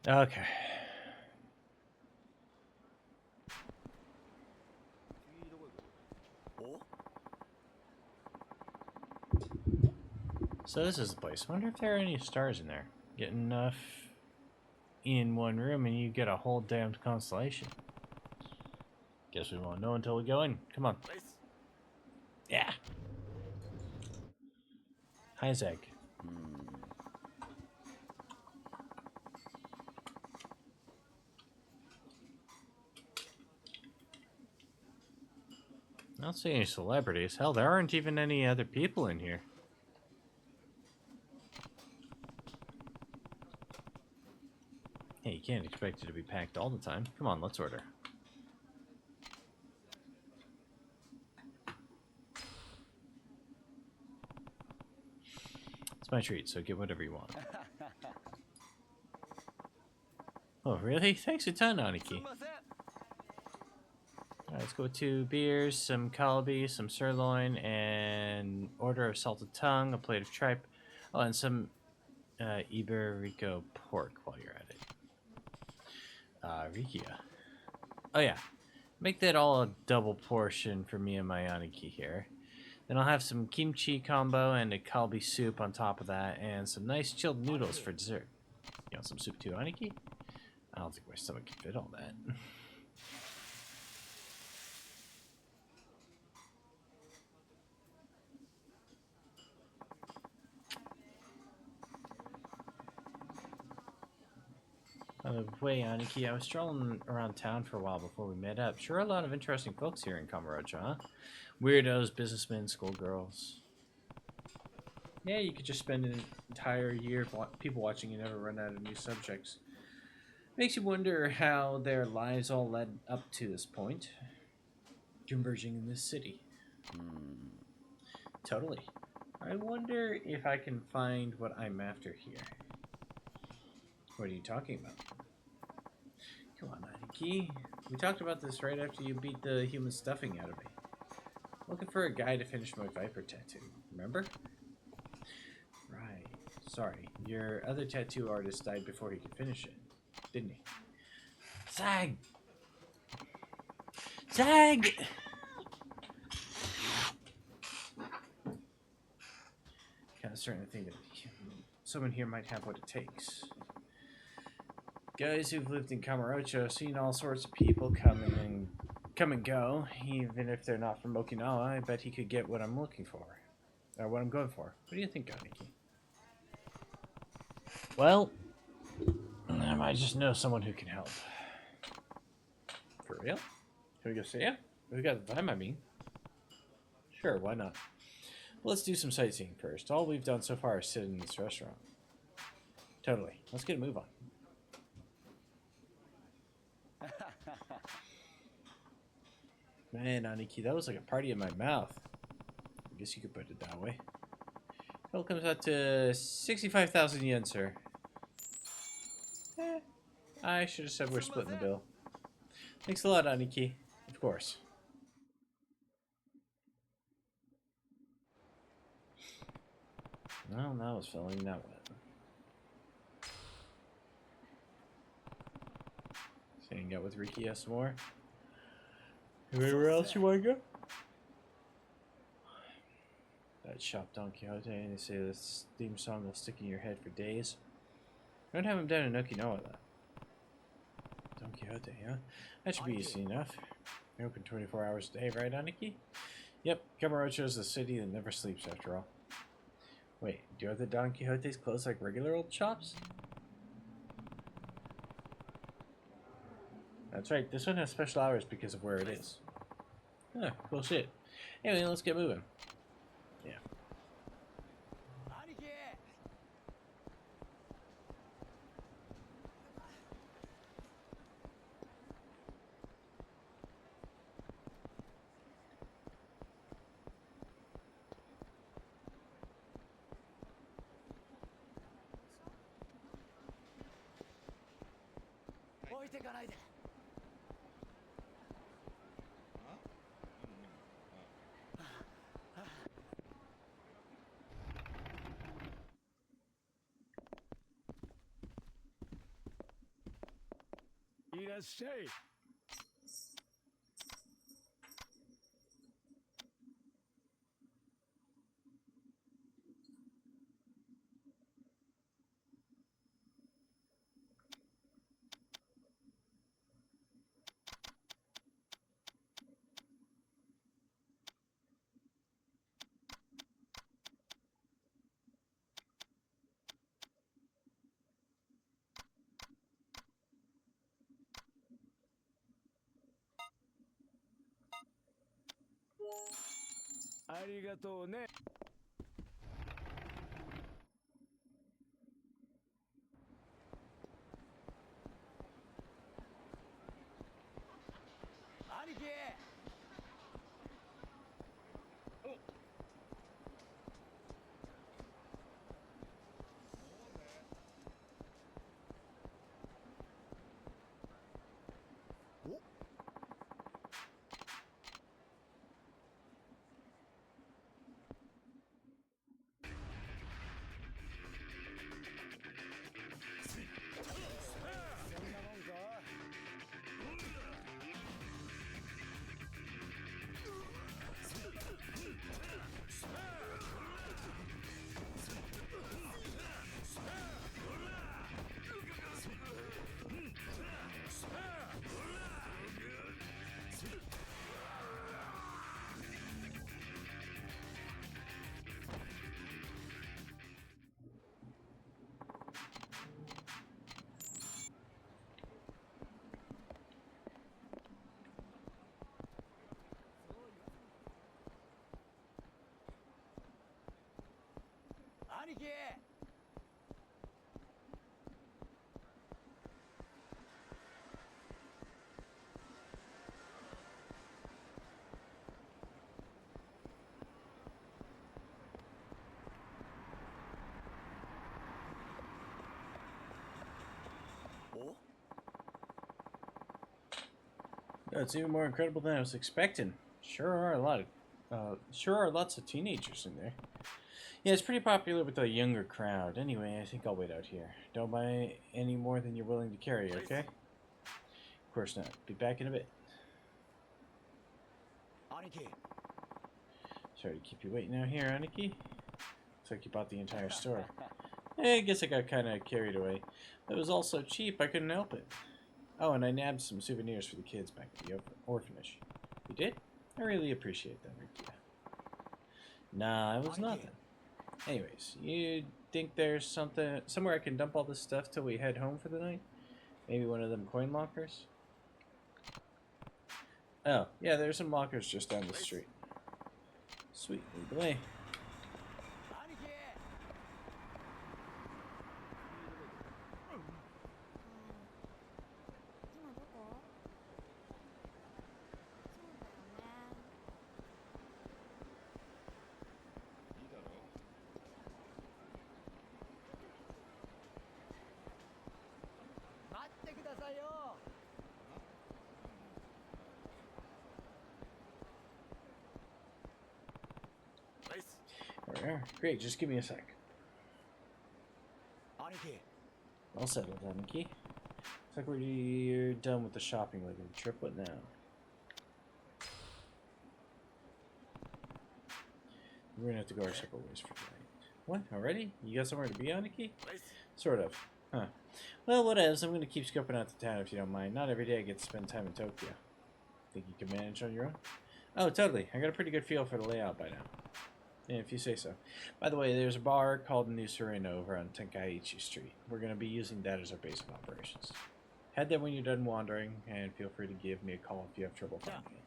Okay. So this is the place. I wonder if there are any stars in there. Get enough in one room and you get a whole damned constellation. Guess we won't know until we go in. Come on. Yeah. Hi, Zeg. I don't see any celebrities. Hell, there aren't even any other people in here. Hey, you can't expect it to be packed all the time. Come on, let's order. It's my treat, so get whatever you want. Oh, really? Thanks a ton, Aniki. Alright, let's go with 2 beers, some kalbi, some sirloin, and order of salted tongue, a plate of tripe, oh, and some Iberico pork while you're at it. Rikia. Oh yeah, make that all a double portion for me and my Aniki here. Then I'll have some kimchi combo and a kalbi soup on top of that, and some nice chilled noodles for dessert. You want some soup too, Aniki? I don't think my stomach can fit all that. By the way, Aniki, I was strolling around town for a while before we met up. Sure, a lot of interesting folks here in Kamurocho, huh? Weirdos, businessmen, schoolgirls. Yeah, you could just spend an entire year people watching and never run out of new subjects. Makes you wonder how their lives all led up to this point. Converging in this city. Totally. I wonder if I can find what I'm after here. What are you talking about? Come on, Aniki. We talked about this right after you beat the human stuffing out of me. Looking for a guy to finish my Viper tattoo, remember? Right. Sorry, your other tattoo artist died before he could finish it, didn't he? Zag! Zag! Kind of starting to think that someone here might have what it takes. Guys who've lived in Kamurocho, seen all sorts of people come and go. Even if they're not from Okinawa, I bet he could get what I'm looking for. Or what I'm going for. What do you think, Aniki? Well, I might just know someone who can help. For real? Can we go see ya? We got the time, I mean. Sure, why not? Let's do some sightseeing first. All we've done so far is sit in this restaurant. Totally. Let's get a move on. Man, Aniki, that was like a party in my mouth. I guess you could put it that way. Total comes out to 65,000 yen, sir. I should have said we're splitting the bill. Thanks a lot, Aniki. Of course. Well, that was filling that wet. So hang out with Rikia some more. Anywhere else you want to go? That shop Don Quixote, and they say this theme song will stick in your head for days. I don't have him down in Okinawa, though. Don Quixote, huh? That should be easy enough. You're open 24 hours a day, right, Aniki? Yep, Kamurocho is a city that never sleeps, after all. Wait, do other Don Quixotes close like regular old shops? That's right, this one has special hours because of where it is. Huh, cool shit. Anyway, let's get moving. Yeah. らっしゃい。ありがとうね。兄貴。兄貴。お It's even more incredible than I was expecting. Sure are lots of teenagers in there. Yeah, it's pretty popular with the younger crowd. Anyway, I think I'll wait out here. Don't buy any more than you're willing to carry, okay? Of course not. Be back in a bit. 兄貴。 Sorry to keep you waiting out here, Aniki. Looks like you bought the entire store. I guess I got kind of carried away. It was all so cheap, I couldn't help it. Oh, and I nabbed some souvenirs for the kids back at the orphanage. You did? I really appreciate that, Rikia. Nah, it was nothing. Anyways, you think there's somewhere I can dump all this stuff till we head home for the night? Maybe one of them coin lockers? Oh, yeah, there's some lockers just down the street. Sweet, lead the way. 兄貴。 今どこ？そうだよね。いいだろう。待ってくださいよ。 There we are. Great, just give me a sec. 兄貴。 All settled, Aniki. Looks like we're done with the shopping leg of the trip. What now? We're gonna have to go our separate ways for tonight. What? Already? You got somewhere to be, Aniki? Sort of. Huh. Well, whatevs. I'm gonna keep scoping out the town if you don't mind. Not every day I get to spend time in Tokyo. Think you can manage on your own? Oh, totally. I got a pretty good feel for the layout by now. Yeah, if you say so. By the way, there's a bar called New Serena over on Tenkaichi Street. We're going to be using that as our base of operations. Head there when you're done wandering, and feel free to give me a call if you have trouble finding me.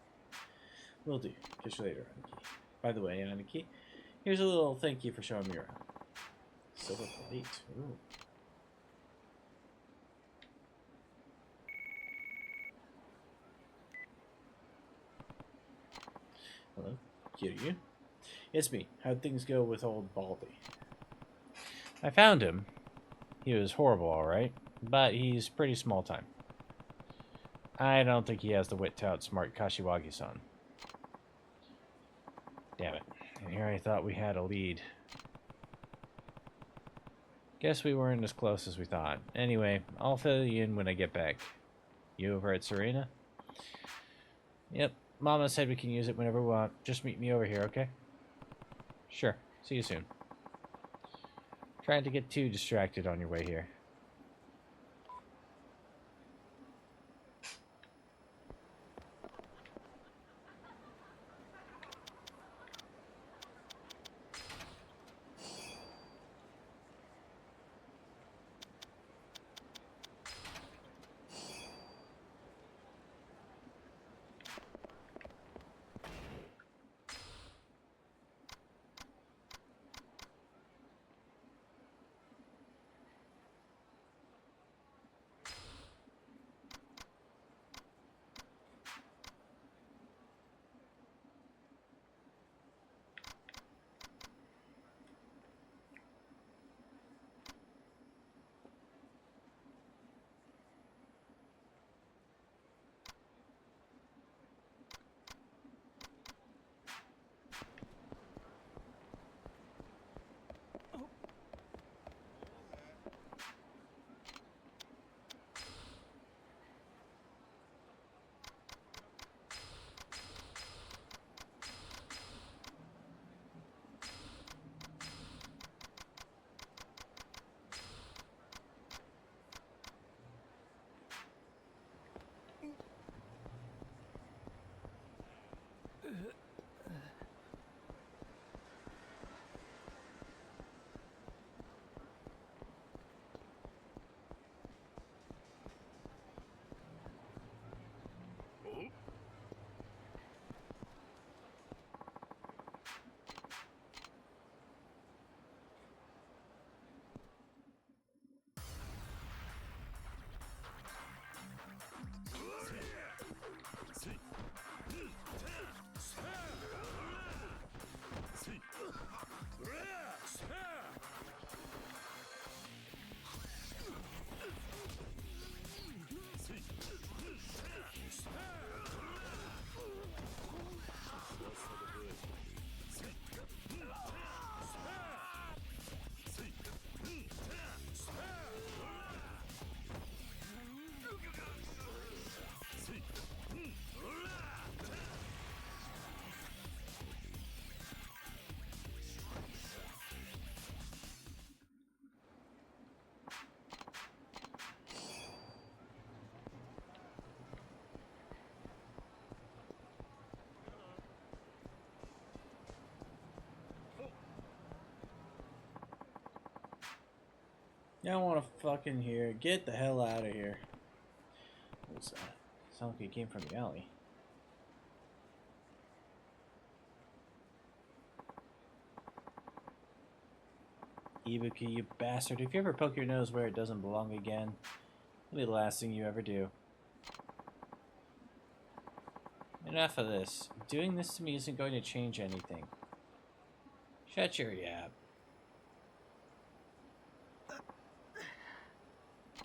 Will do. Catch you later, Aniki. By the way, Aniki, here's a little thank you for showing me around. Silver plate. Ooh. Hello, Kiryu. It's me. How'd things go with old Baldy? I found him. He was horrible, alright, but he's pretty small time. I don't think he has the wit to outsmart Kashiwagi-san. Damn it. And here I thought we had a lead. Guess we weren't as close as we thought. Anyway, I'll fill you in when I get back. You over at Serena? Yep. Mama said we can use it whenever we want. Just meet me over here, okay? Sure. See you soon. Trying to get too distracted on your way here. I don't want to fucking hear. Get the hell out of here. What was that? Sound like it came from the alley. Ibuki, you bastard. If you ever poke your nose where it doesn't belong again, it'll be the last thing you ever do. Enough of this. Doing this to me isn't going to change anything. Shut your yap.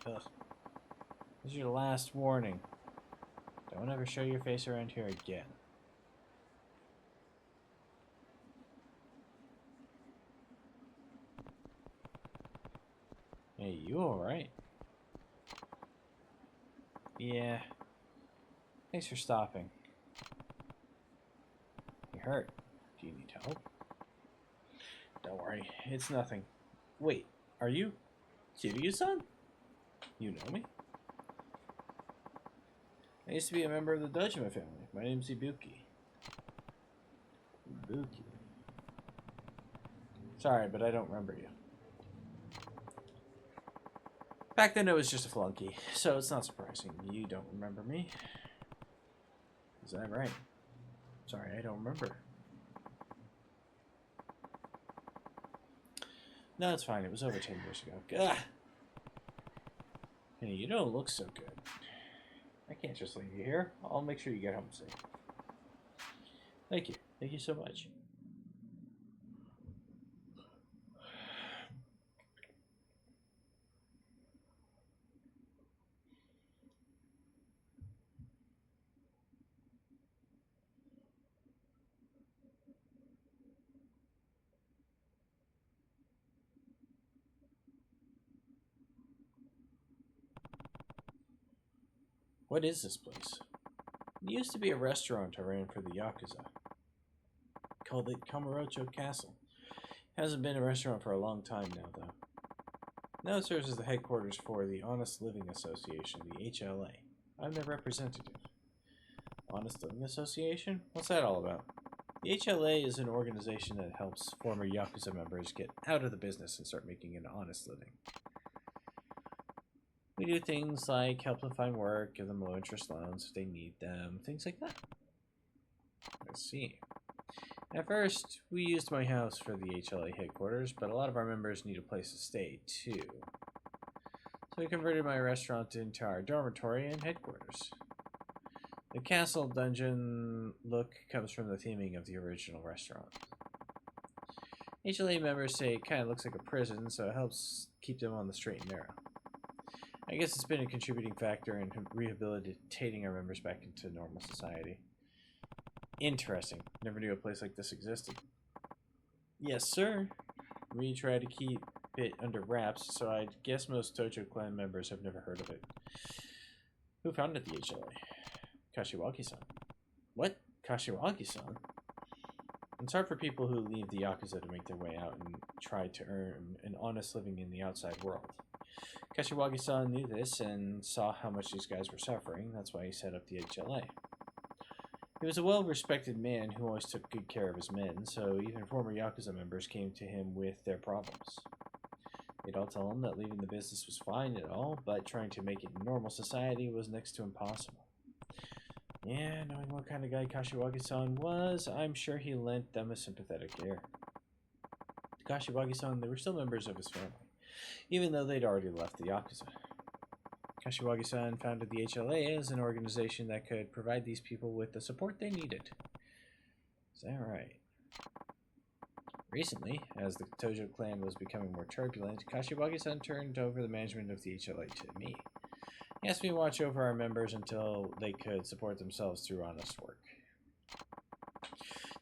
Ugh. This is your last warning. Don't ever show your face around here again. Hey, you alright? Yeah. Thanks for stopping. You hurt. Do you need help? Don't worry, it's nothing. Wait, are you Kiryu-san? You know me? I used to be a member of the Dojima family. My name's Ibuki. Ibuki. Sorry, but I don't remember you. Back then it was just a flunky, so it's not surprising you don't remember me. Is that right? Sorry, I don't remember. No, it's fine. It was over 10 years ago. Gah! Hey, you don't look so good. I can't just leave you here. I'll make sure you get home safe. Thank you. Thank you so much. What is this place? It used to be a restaurant I ran for the Yakuza. Called it Kamurocho Castle. Hasn't been a restaurant for a long time now, though. Now it serves as the headquarters for the Honest Living Association, the HLA. I'm their representative. Honest Living Association? What's that all about? The HLA is an organization that helps former Yakuza members get out of the business and start making an honest living. We do things like help them find work, give them low-interest loans if they need them, things like that. Let's see. At first, we used my house for the HLA headquarters, but a lot of our members need a place to stay, too. So we converted my restaurant into our dormitory and headquarters. The castle dungeon look comes from the theming of the original restaurant. HLA members say it kind of looks like a prison, so it helps keep them on the straight and narrow. I guess it's been a contributing factor in rehabilitating our members back into normal society. Interesting. Never knew a place like this existed. Yes, sir. We try to keep it under wraps, so I guess most Tojo clan members have never heard of it. Who founded the HLA? Kashiwagi-san. What? Kashiwagi-san? It's hard for people who leave the Yakuza to make their way out and try to earn an honest living in the outside world. Kashiwagi-san knew this and saw how much these guys were suffering. That's why he set up the HLA. He was a well-respected man who always took good care of his men, so even former Yakuza members came to him with their problems. They'd all tell him that leaving the business was fine and all, but trying to make it in normal society was next to impossible. Yeah, knowing what kind of guy Kashiwagi-san was, I'm sure he lent them a sympathetic ear. To Kashiwagi-san, they were still members of his family, even though they'd already left the Yakuza. Kashiwagi-san founded the HLA as an organization that could provide these people with the support they needed. Is that right? Recently, as the Tojo clan was becoming more turbulent, Kashiwagi-san turned over the management of the HLA to me. He asked me to watch over our members until they could support themselves through honest work.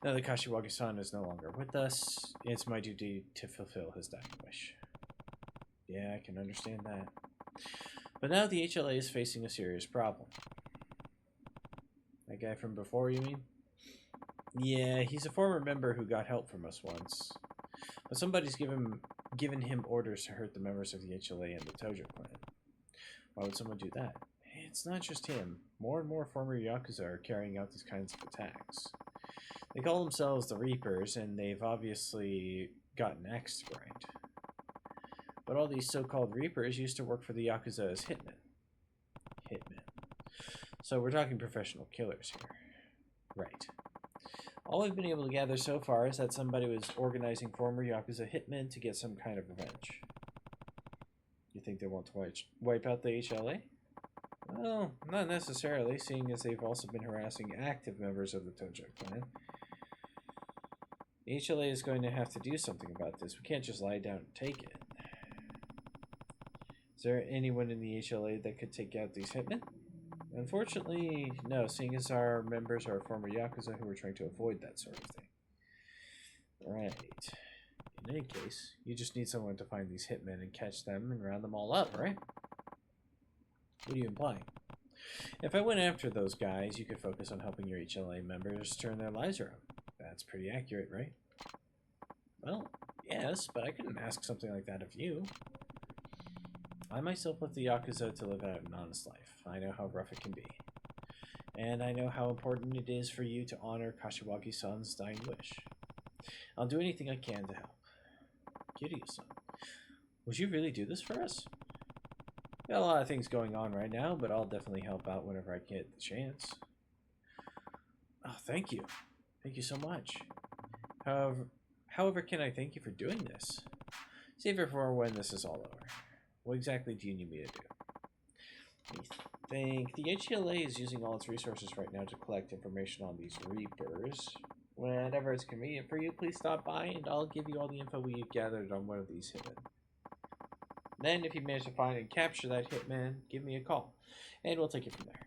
Now that Kashiwagi-san is no longer with us, it's my duty to fulfill his dying wish. Yeah, I can understand that. But now the HLA is facing a serious problem. That guy from before, you mean? Yeah, he's a former member who got help from us once. But somebody's given him orders to hurt the members of the HLA and the Tojo clan. Why would someone do that? It's not just him. More and more former Yakuza are carrying out these kinds of attacks. They call themselves the Reapers, and they've obviously got an axe to grind. But all these so-called Reapers used to work for the Yakuza as hitmen. So we're talking professional killers here. Right. All we've been able to gather so far is that somebody was organizing former Yakuza hitmen to get some kind of revenge. You think they want to wipe out the HLA? Well, not necessarily, seeing as they've also been harassing active members of the Tojo clan. The HLA is going to have to do something about this. We can't just lie down and take it. Is there anyone in the HLA that could take out these hitmen? Unfortunately, no, seeing as our members are former Yakuza who are trying to avoid that sort of thing. Right. In any case, you just need someone to find these hitmen and catch them and round them all up, right? What are you implying? If I went after those guys, you could focus on helping your HLA members turn their lives around. That's pretty accurate, right? Well, yes, but I couldn't ask something like that of you. I myself left the Yakuza to live out an honest life. I know how rough it can be. And I know how important it is for you to honor Kashiwagi-san's dying wish. I'll do anything I can to help. Kiryu-san, would you really do this for us? Got a lot of things going on right now, but I'll definitely help out whenever I get the chance. Oh, thank you. Thank you so much. However, can I thank you for doing this? Save it for when this is all over. What exactly do you need me to do? Let me think. The HLA is using all its resources right now to collect information on these Reapers. Whenever it's convenient for you, please stop by and I'll give you all the info we've gathered on one of these hitmen. Then, if you manage to find and capture that hitman, give me a call, and we'll take it from there.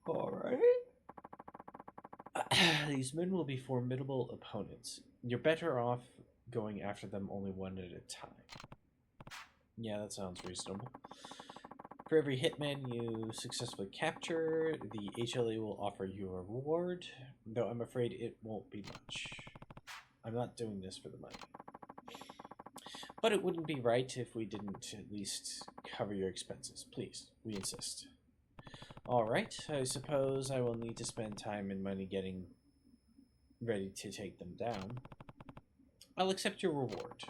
Alright. These men will be formidable opponents. You're better off going after them only one at a time. Yeah, that sounds reasonable. For every hitman you successfully capture, the HLA will offer you a reward, though I'm afraid it won't be much. I'm not doing this for the money. But it wouldn't be right if we didn't at least cover your expenses. Please, we insist. Alright, I suppose I will need to spend time and money getting ready to take them down. I'll accept your reward.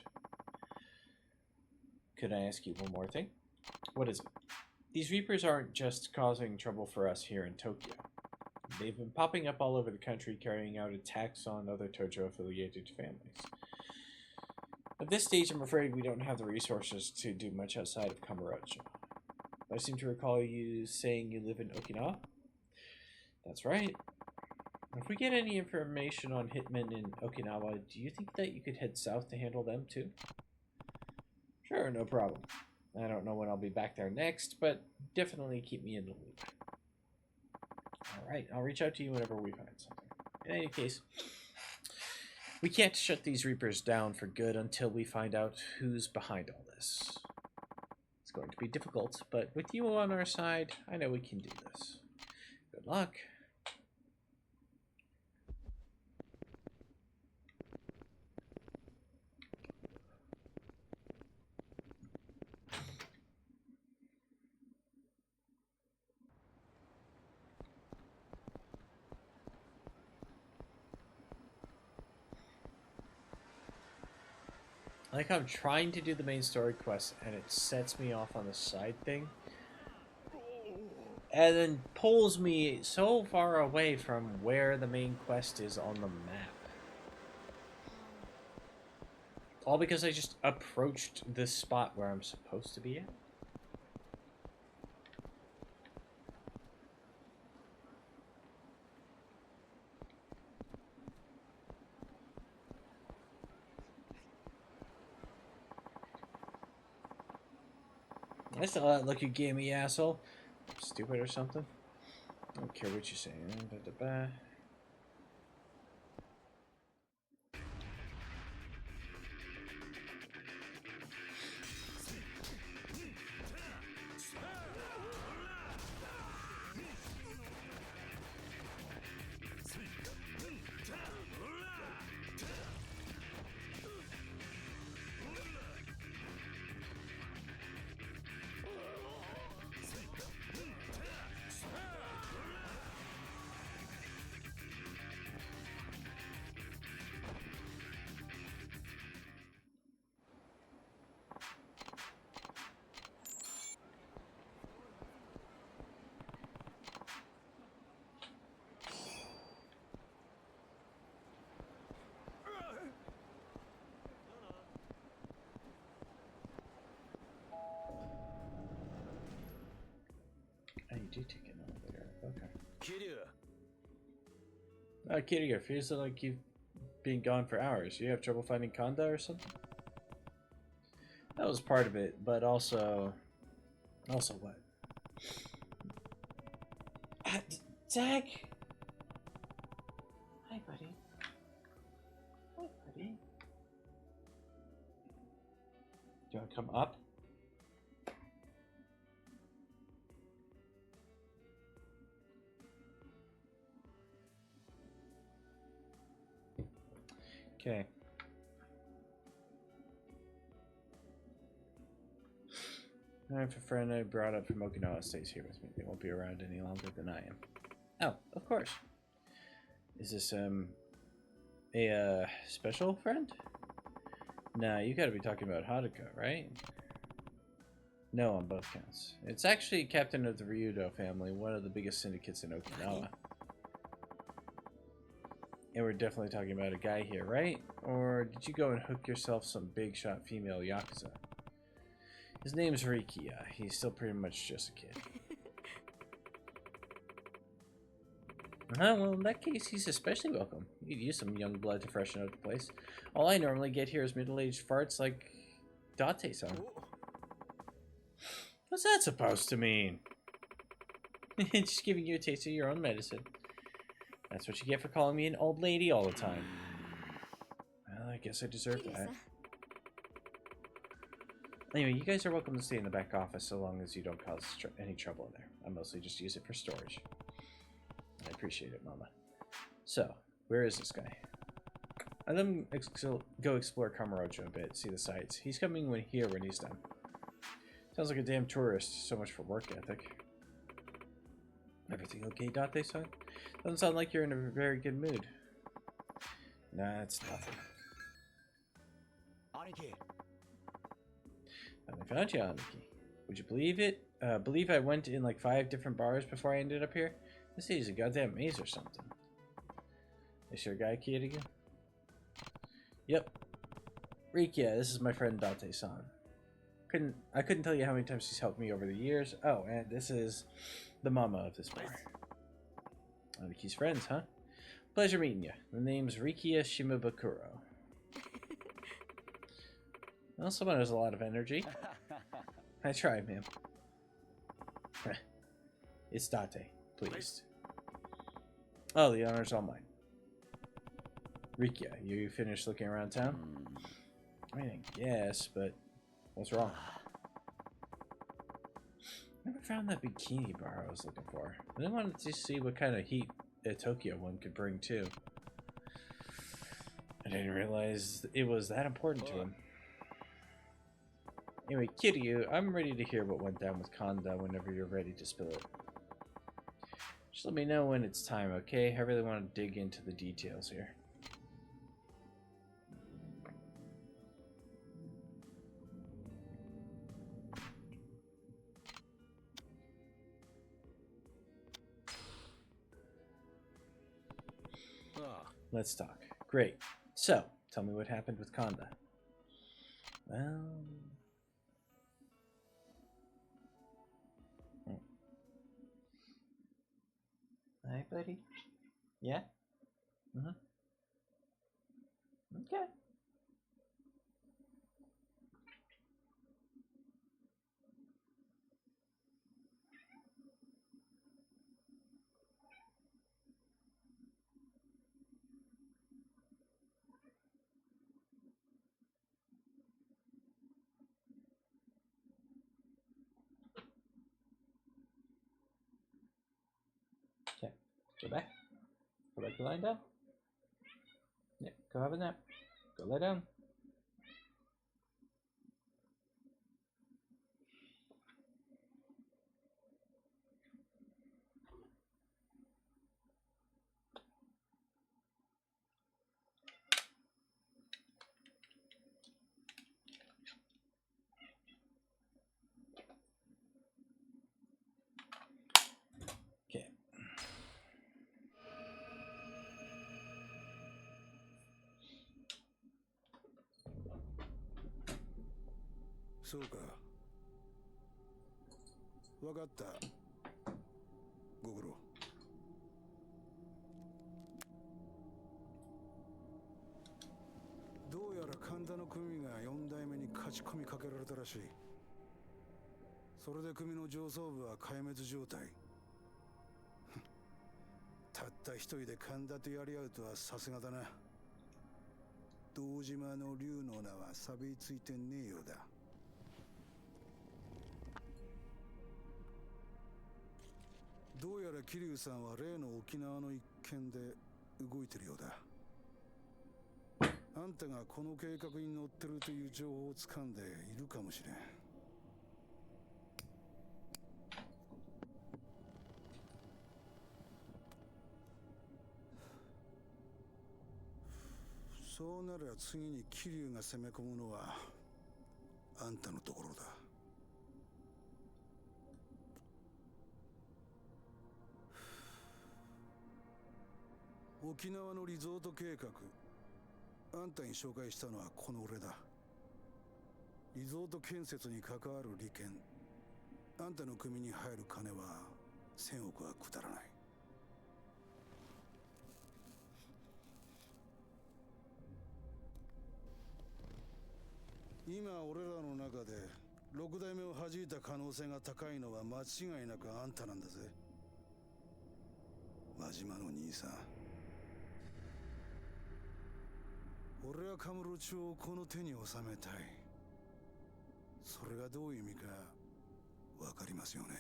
Could I ask you one more thing? What is it? These Reapers aren't just causing trouble for us here in Tokyo. They've been popping up all over the country, carrying out attacks on other Tojo-affiliated families. At this stage, I'm afraid we don't have the resources to do much outside of Kamurocho. I seem to recall you saying you live in Okinawa? That's right. If we get any information on hitmen in Okinawa, do you think that you could head south to handle them too? Sure, no problem. I don't know when I'll be back there next, but definitely keep me in the loop. Alright, I'll reach out to you whenever we find something. In any case, we can't shut these Reapers down for good until we find out who's behind all this. It's going to be difficult, but with you on our side, I know we can do this. Good luck. I like how I'm trying to do the main story quest and it sets me off on the side thing. And then pulls me so far away from where the main quest is on the map. All because I just approached this spot where I'm supposed to be at. I saw that look you gave me, asshole. Stupid or something? I don't care what you're saying. Ba-da-ba. Oh, you do take an elevator. Okay. Kiryu, feels like you've been gone for hours. You have trouble finding Kanda or something? That was part of it, but also... Also what? Zach! Hi, buddy. Hi, buddy. Do you want to come up? Okay. I have a friend I brought up from Okinawa stays here with me. They won't be around any longer than I am. Oh, of course. Is this, a, special friend? Nah, you gotta be talking about Haruka, right? No, on both counts. It's actually captain of the Ryudo family, one of the biggest syndicates in Okinawa. And we're definitely talking about a guy here, right? Or did you go and hook yourself some big shot female Yakuza? His name's Rikiya. He's still pretty much just a kid. Well, in that case, he's especially welcome. You could use some young blood to freshen up the place. All I normally get here is middle-aged farts like Date-san. What's that supposed to mean? Just giving you a taste of your own medicine. That's what you get for calling me an old lady all the time. Well, I guess I deserve that. Anyway, you guys are welcome to stay in the back office so long as you don't cause any trouble in there. I mostly just use it for storage. I appreciate it, Mama. So, where is this guy? I let him go explore Kamurocho a bit, see the sights. He's coming here when he's done. Sounds like a damn tourist. So much for work ethic. Everything okay, Date-san? Doesn't sound like you're in a very good mood. Nah, it's nothing. Aniki. Finally found you, Aniki. Would you believe it? Believe I went in like 5 different bars before I ended up here? This city's a goddamn maze or something. Is your guy kid again? Yep. Rikia, this is my friend Date-san. I couldn't tell you how many times he's helped me over the years. Oh, and this is the mama of this bar. Aniki's friends, huh? Pleasure meeting you. The name's Rikia Shimabukuro. Well, someone has a lot of energy. I try, ma'am. It's Date, pleased. Oh, the honor's all mine. Rikia, you finished looking around town? I mean, I guess, but what's wrong? Never found that bikini bar I was looking for. I wanted to see what kind of heat a Tokyo one could bring too. I didn't realize it was that important to him. Anyway, Kiryu, I'm ready to hear what went down with Kanda whenever you're ready to spill it. Just let me know when it's time, okay? I really want to dig into the details here. Let's talk. Great. So, tell me what happened with Kanda. Well... Hi, buddy. Yeah? Mm-hmm. Okay. Okay. Go back. Go back to lying down. Yeah, go have a nap. Go lie down. Okay.そうか。わかった。ご苦労。どうやら神田の組が4代目に勝ち込みかけられたらしい。それで組の上層部は壊滅状態。たった一人で神田とやり合うとはさすがだな。堂島の竜の名は錆びついてねえようだ。どうやら桐生さんは例の沖縄の一件で動いてるようだ。あんたがこの計画に乗ってるという情報を掴んでいるかもしれん。そうなら次に桐生が攻め込むのはあんたのところだ。沖縄のリゾート計画、あんたに紹介したのはこの俺だ。リゾート建設に関わる利権、あんたの組に入る金は1000億はくだらない。今俺らの中で6代目を弾いた可能性が高いのは間違いなくあんたなんだぜ。輪島の兄さん。俺はカムロ町をこの手に収めたい。それがどういう意味かわかりますよね。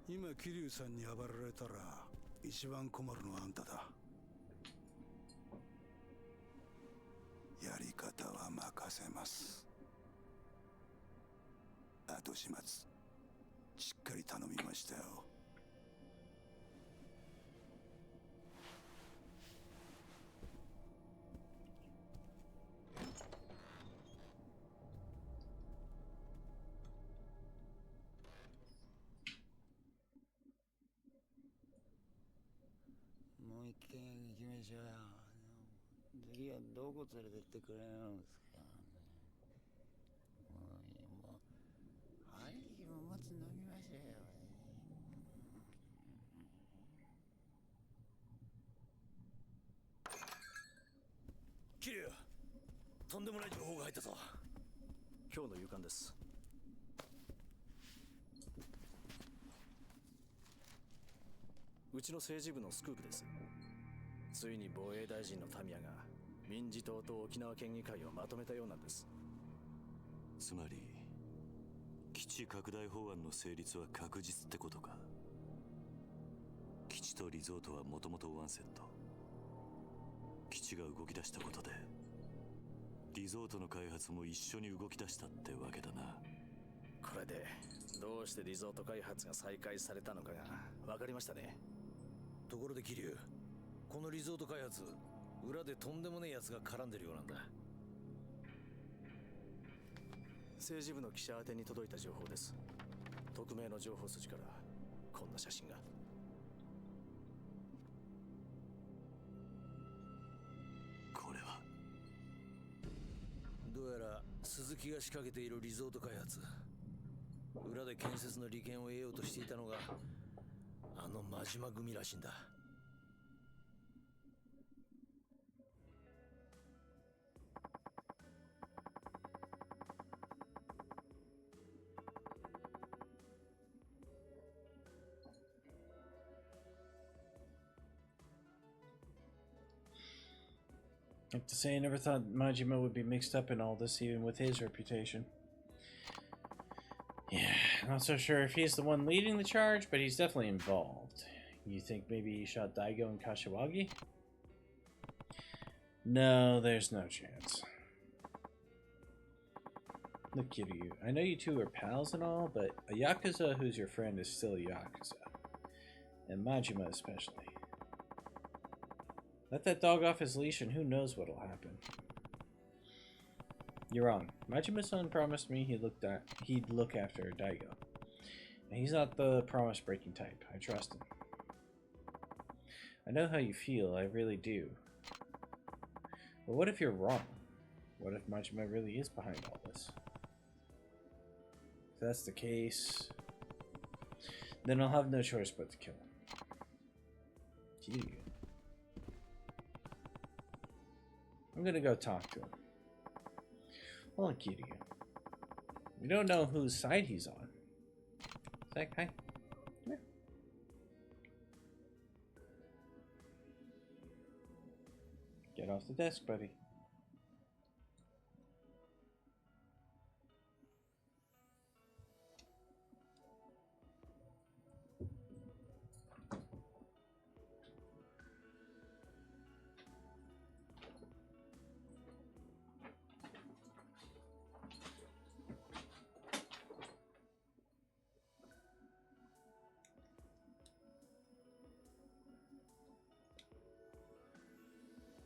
今桐生さんに暴られたら一番困るのはあんただ。やり方は任せます。後始末しっかり頼みましたよ。もう一軒行きましょうよ。次はどこ連れてってくれるんですかね。もう兄貴ももつ飲みましょうよ。桐生、とんでもない情報が入ったぞ。今日の夕刊です。うちの政治部のスクープです。ついに防衛大臣のタミヤが民事党と沖縄県議会をまとめたようなんです。つまり基地拡大法案の成立は確実ってことか。基地とリゾートはもともとワンセット。基地が動き出したことでリゾートの開発も一緒に動き出したってわけだな。これでどうしてリゾート開発が再開されたのかが分かりましたね。ところで桐生、このリゾート開発、裏でとんでもねえ奴が絡んでるようなんだ。政治部の記者宛てに届いた情報です。匿名の情報筋からこんな写真が。これはどうやら鈴木が仕掛けているリゾート開発、裏で建設の利権を得ようとしていたのがあの真島組らしいんだ。I have to say, I never thought Majima would be mixed up in all this, even with his reputation. Yeah, not so sure if he's the one leading the charge, but he's definitely involved. You think maybe he shot Daigo and Kashiwagi? No, there's no chance. Look, Kiryu, I know you two are pals and all, but a Yakuza who's your friend is still a Yakuza. And Majima especially. Let that dog off his leash and who knows what'll happen. You're wrong. Majima-san promised me he'd look after Daigo. And he's not the promise-breaking type. I trust him. I know how you feel, I really do. But what if you're wrong? What if Majima really is behind all this? If that's the case, then I'll have no choice but to kill him. Gee. I'm gonna go talk to him. Hold on, Kiryu. We don't know whose side he's on. Zach, hi. Come here. Get off the desk, buddy.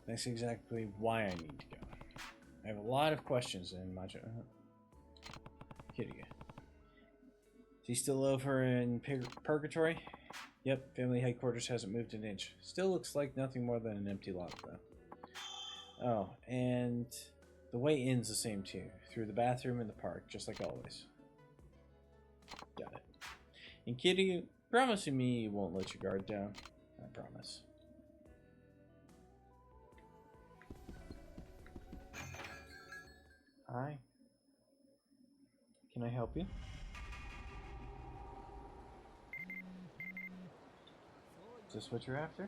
That's exactly why I need to go. I have a lot of questions in my... Kiryu. Is he still over in Purgatory? Yep, family headquarters hasn't moved an inch. Still looks like nothing more than an empty lot, though. Oh, and the way in's the same too. Through the bathroom in the park, just like always. Got it. And Kiryu, promising me you won't let your guard down. I promise. Hi. Can I help you? Is this what you're after?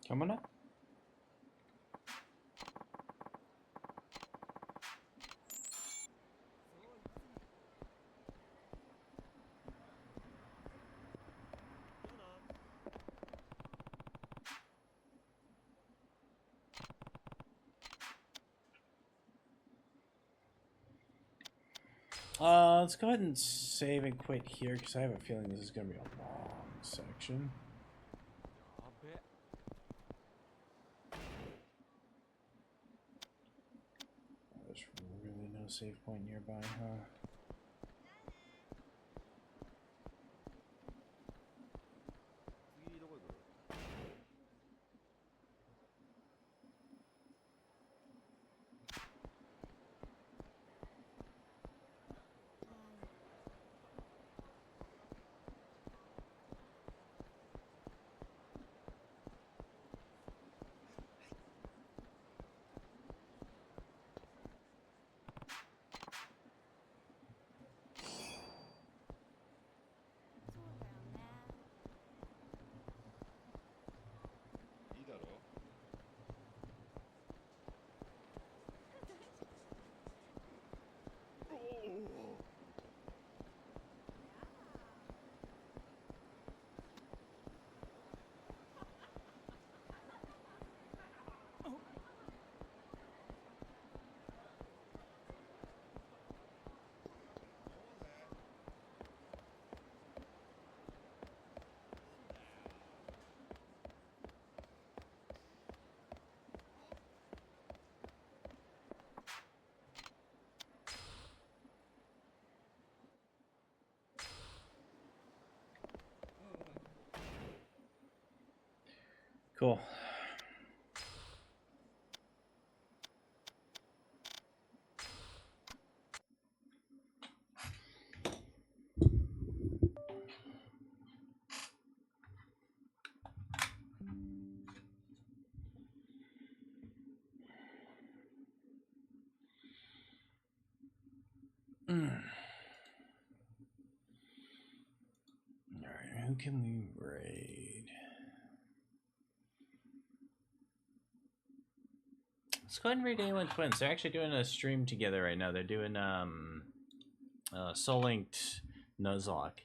Coming up. Let's go ahead and save and quit here because I have a feeling this is going to be a long section. There's really no save point nearby, huh? Cool. Alright, who can we raid? Let's go ahead and raid A1 Twins. They're actually doing a stream together right now. They're doing Soul Linked Nuzlocke.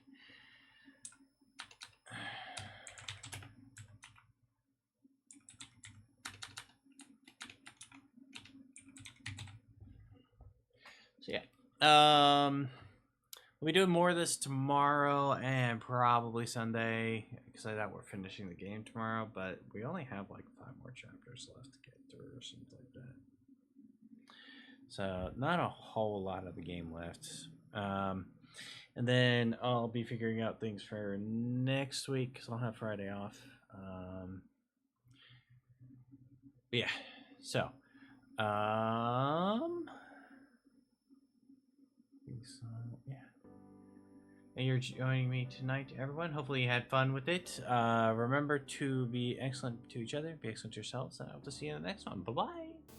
So yeah. We'll be doing more of this tomorrow and probably Sunday, because I thought we're finishing the game tomorrow, but we only have like 5 more chapters left to get through or something like that. So not a whole lot of the game left. And then I'll be figuring out things for next week because I'll have Friday off. Yeah. So, yeah. And you're joining me tonight, everyone. Hopefully you had fun with it. Remember to be excellent to each other, be excellent to yourselves, and I hope to see you in the next one. Bye-bye.